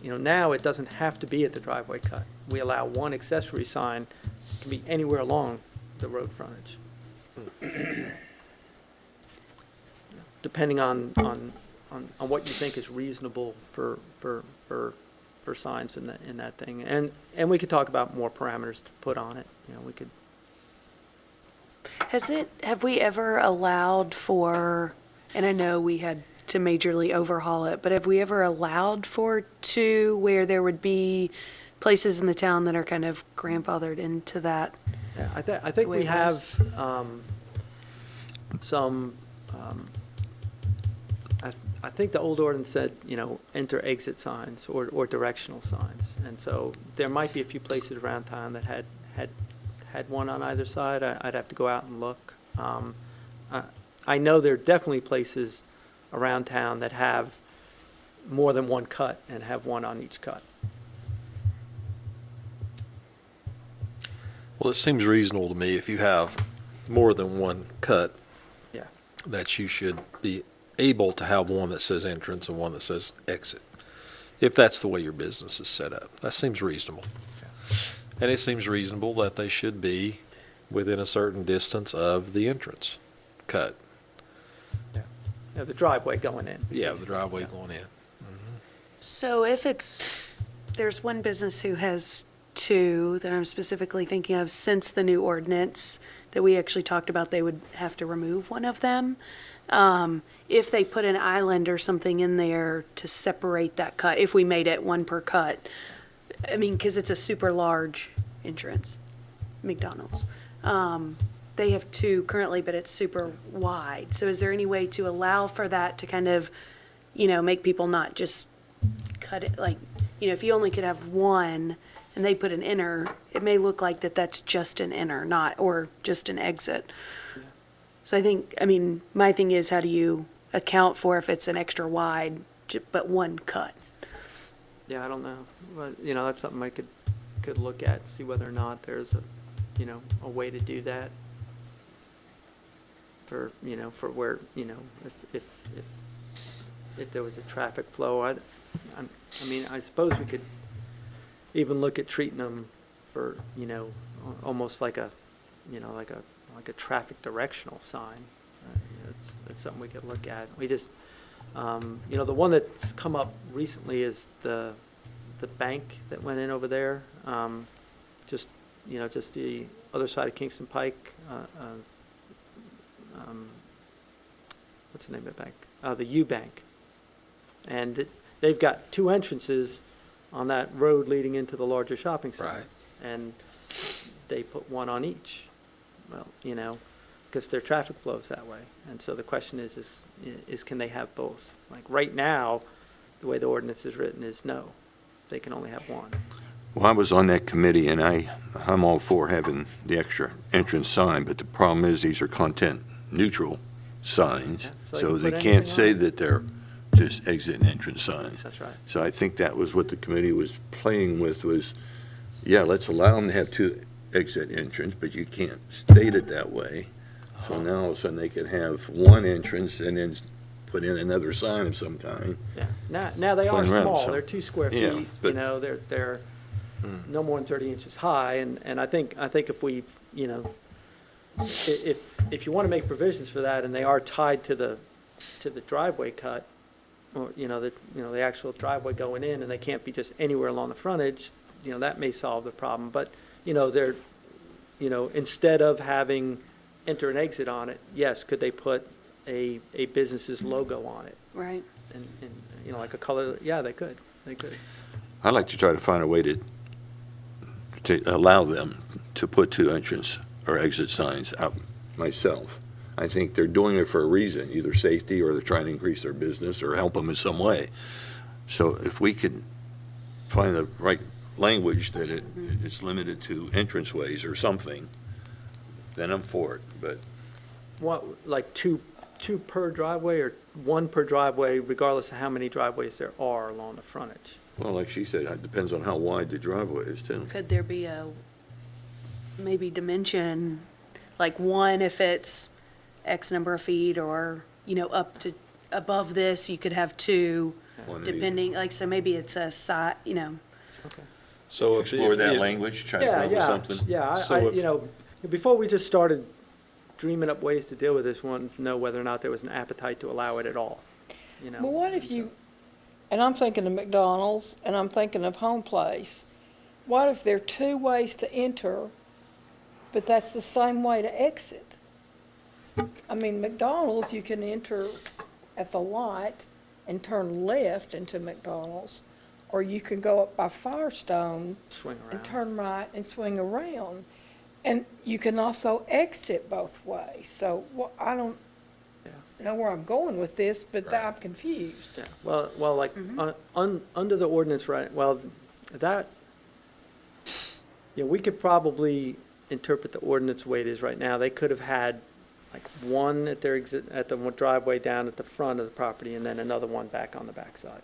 now it doesn't have to be at the driveway cut. We allow one accessory sign, it can be anywhere along the road frontage. Depending on what you think is reasonable for signs in that thing. And we could talk about more parameters to put on it, we could. Have we ever allowed for, and I know we had to majorly overhaul it, but have we ever allowed for two where there would be places in the town that are kind of grandfathered into that? Yeah, I think way we it have was. some, I think the old ordinance said, enter exit signs or directional signs. And so there might be a few places around town that had one on either side. I'd have to go out and look. I know there are definitely places around town that have more than one cut and have one on each cut. Well, it seems reasonable to me if you have more than one cut, Yeah. that you should be able to have one that says entrance and one that says exit, if that's the way your business is set up. That seems reasonable. And it seems reasonable that they should be within a certain distance of the entrance cut. Yeah, the driveway going in. Yeah, the driveway going in. So if there's one business who has two that I'm specifically thinking of since the new ordinance that we actually talked about, they would have to remove one of them. If they put an island or something in there to separate that cut, if we made it one per cut, I mean, because it's a super large entrance, McDonald's. They have two currently, but it's super wide. So is there any way to allow for that to kind of, make people not just cut it, like, if you only could have one and they put an inner, it may look like that's just an inner, or just an exit. So my thing is, how do you account for if it's an extra wide, but one cut? Yeah, I don't know. But, that's something I could look at, see whether or not there's a way to do that for where, if there was a traffic flow. I suppose we could even look at treating them for, almost like a traffic directional sign. That's something we could look at. We just, the one that's come up recently is the bank that went in over there. Just the other side of Kingston Pike. What's the name of the bank? The U Bank. And they've got two entrances on that road leading into the larger shopping center. Right. And they put one on each. Well, because their traffic flows that way. And so the question is can they have both? Like right now, the way the ordinance is written is no, they can only have one. Well, I was on that committee, and I'm all for having the extra entrance sign, but the problem is these are content-neutral signs, Yeah, so so you they put can't anything say on it. that they're just exit and entrance signs. That's right. So I think that was what the committee was playing with was, let's allow them to have two exit entrance, but you can't state it that way. So now all of a sudden they could have one entrance and then put in another sign of some kind. Yeah. Now they are Playing around, small. so- They're 2 square Yeah, feet. but- They're no more than 30 inches high. And I think if we, if you want to make provisions for that, and they are tied to the driveway cut, or the actual driveway going in, and they can't be just anywhere along the frontage, that may solve the problem. But they're, instead of having enter and exit on it, yes, could they put a business's logo on it? Right. And like a color, yeah, they could. I'd like to try to find a way to allow them to put two entrance or exit signs out myself. I think they're doing it for a reason, either safety or they're trying to increase their business or help them in some way. So if we could find the right language that it's limited to entranceways or something, then I'm for it, but What, like two per driveway or one per driveway, regardless of how many driveways there are along the frontage? well, like she said, it depends on how wide the driveway is too. Could there be maybe dimension, like one if it's X number of feet, or, up to, above this, you could have two, One of each. depending, like, so maybe it's a So Explore that language, try to come up with something. Yeah, So if- before we just started dreaming up ways to deal with this, wanted to know whether or not there was an appetite to allow it at all, But what if you, and I'm thinking of McDonald's, and I'm thinking of Home Place, what if there are two ways to enter, but that's the same way to exit? I mean, McDonald's, you can enter at the light and turn left into McDonald's, or you can go up by Firestone Swing and around. turn right and swing around. And you can also exit both ways. So, I don't Yeah. know where I'm going with this, but I'm confused. Yeah, well, like, under the ordinance, right, well, that, we could probably interpret the ordinance the way it is right now. They could have had, like, one at their at the driveway down at the front of the property, and then another one back on the backside,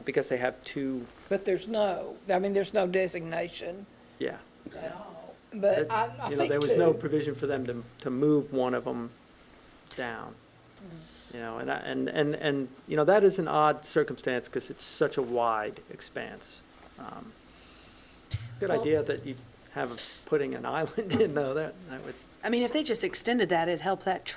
because they have two, But there's no designation yeah. at all. But I think There was no two. provision for them to move one of them down. And that is an odd circumstance because it's such a wide expanse. Good Well- idea that you have putting an island in though, that would, I mean, if they just extended that, it'd help that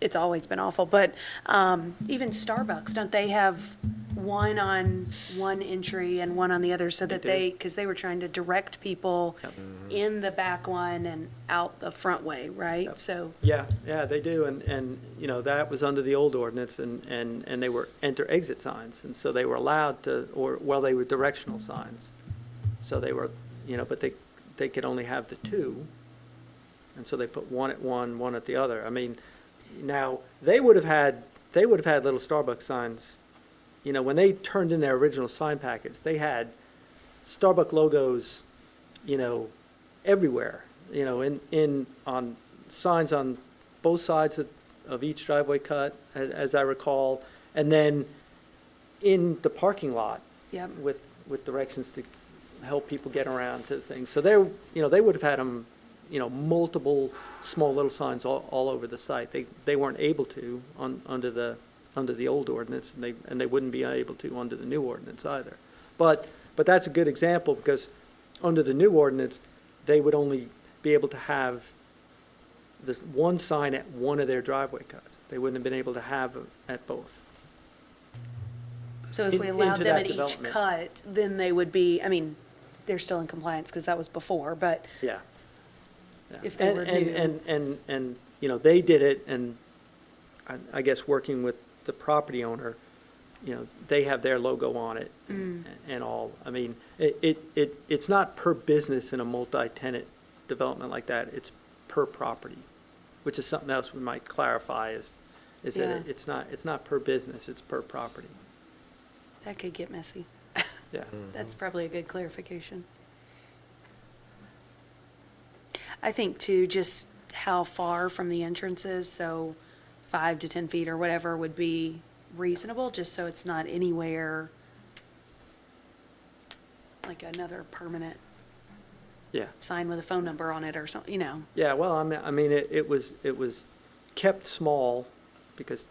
it's always been awful, but, even Starbucks, don't they have one on one entry and one on the other, so that They do. because they were trying to direct people Yep. in the back one and out the front way, right? Yep. So, yeah, they do, and that was under the old ordinance, and they were enter-exit signs, and so they were allowed to, they were directional signs. So they were, but they could only have the two, and so they put one at one at the other. I mean, now, they would have had little Starbucks signs, when they turned in their original sign package, they had Starbucks logos, everywhere, on signs on both sides of each driveway cut, as I recall, and then in the parking lot yep. with directions to help people get around to things. So they would have had them, multiple small little signs all over the site. They weren't able to under the old ordinance, and they wouldn't be able to under the new ordinance either. But that's a good example, because under the new ordinance, they would only be able to have this one sign at one of their driveway cuts. They wouldn't have been able to have it at both. So if we allowed into them that at each development. cut, then they would be, I mean, they're still in compliance, because that was before, but Yeah. Yeah. If they were new. And, they did it, and I guess working with the property owner, they have their logo on it and all. I mean, it's not per business in a multi-tenant development like that, it's per property, which is something else we might clarify, is Yeah. that it's not per business, it's per property. that could get messy. Yeah. That's probably a good clarification. I think too, just how far from the entrances, so 5 to 10 feet or whatever would be reasonable, just so it's not anywhere like another permanent Yeah. sign with a phone number on it or something, Yeah, well, I mean, it was kept small because,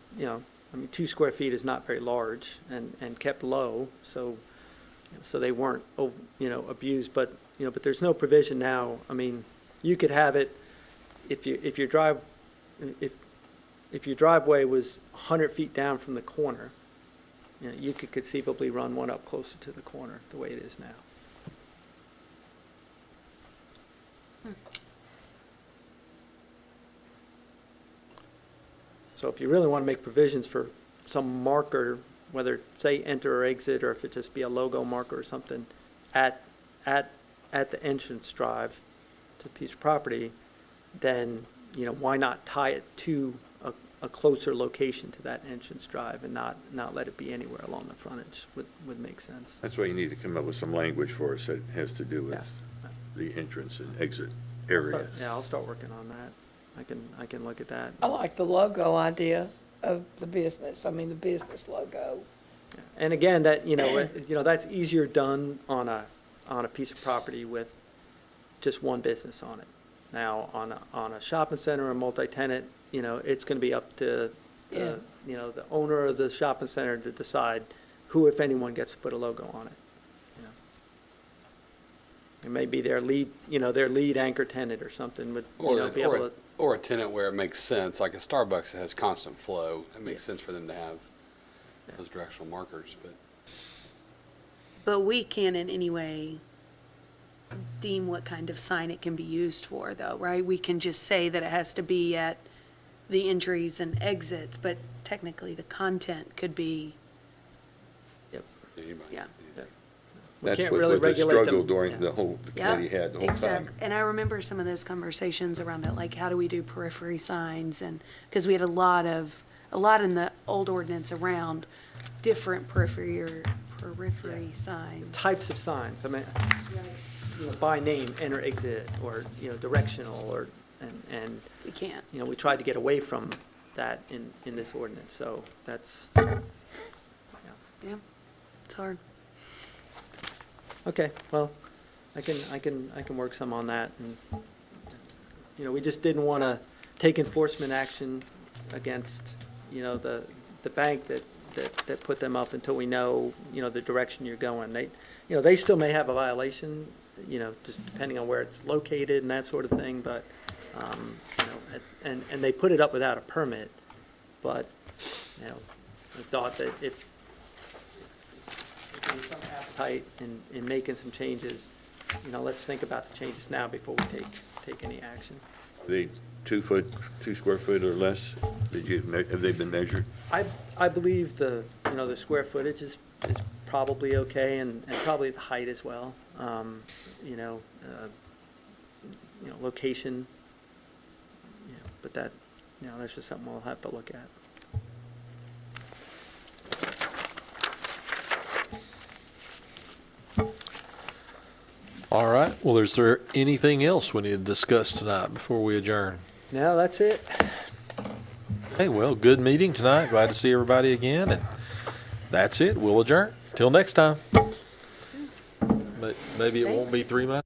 2 square feet is not very large, and kept low, so they weren't, abused, but there's no provision now. I mean, you could have it, if your driveway was 100 feet down from the corner, you could conceivably run one up closer to the corner, the way it is now. So if you really want to make provisions for some marker, whether, say, enter or exit, or if it just be a logo marker or something, at the entrance drive to a piece of property, then, why not tie it to a closer location to that entrance drive, and not let it be anywhere along the frontage would make sense. That's why you need to come up with some language for us that has to do with the entrance and exit areas. Yeah, I'll start working on that. I can look at that. I like the logo idea of the business, the business logo. And again, that, that's easier done on a piece of property with, just one business on it. Now, on a shopping center or multi-tenant, you know, it's going to be up to, Yeah. you know, the owner of the shopping center to decide who, if anyone, gets to put a logo on it. You know, it may be their lead anchor tenant or something, but, you know, be able to. Or a tenant where it makes sense, like a Starbucks that has constant flow. It makes sense for them to have those directional markers, but. But we can't in any way deem what kind of sign it can be used for, though, right? We can just say that it has to be at the entries and exits, but technically the content could be, Anybody. yeah. We That's can't what really the regulate struggle them. during Yeah. the Yeah, committee had the whole time. exactly. And I remember some of those conversations around that, like, how do we do periphery signs? And, because we had a lot in the old ordinance around different periphery signs. Types of signs, I mean, you know, by name, enter, exit, or, you know, directional, or, and, We can't. you know, we tried to get away from that in this ordinance, so that's, Yeah, it's hard. okay, well, I can work some on that, and, you know, we just didn't want to take enforcement action against, you know, the bank that put them up until we know, you know, the direction you're going. They, you know, they still may have a violation, you know, just depending on where it's located and that sort of thing, but, you know, and they put it up without a permit, but, you know, I thought that if there's some appetite in making some changes, you know, let's think about the changes now before we take any action. They 2 square foot or less? Have they been measured? I believe the square footage is probably okay, and probably the height as well. You know, location, you know, but that, you know, that's just something we'll have to look at. All right. Well, is there anything else we need to discuss tonight before we adjourn? No, that's it. Hey, well, good meeting tonight. Glad to see everybody again. And that's it. We'll adjourn. Till next time. But maybe it won't be 3 months.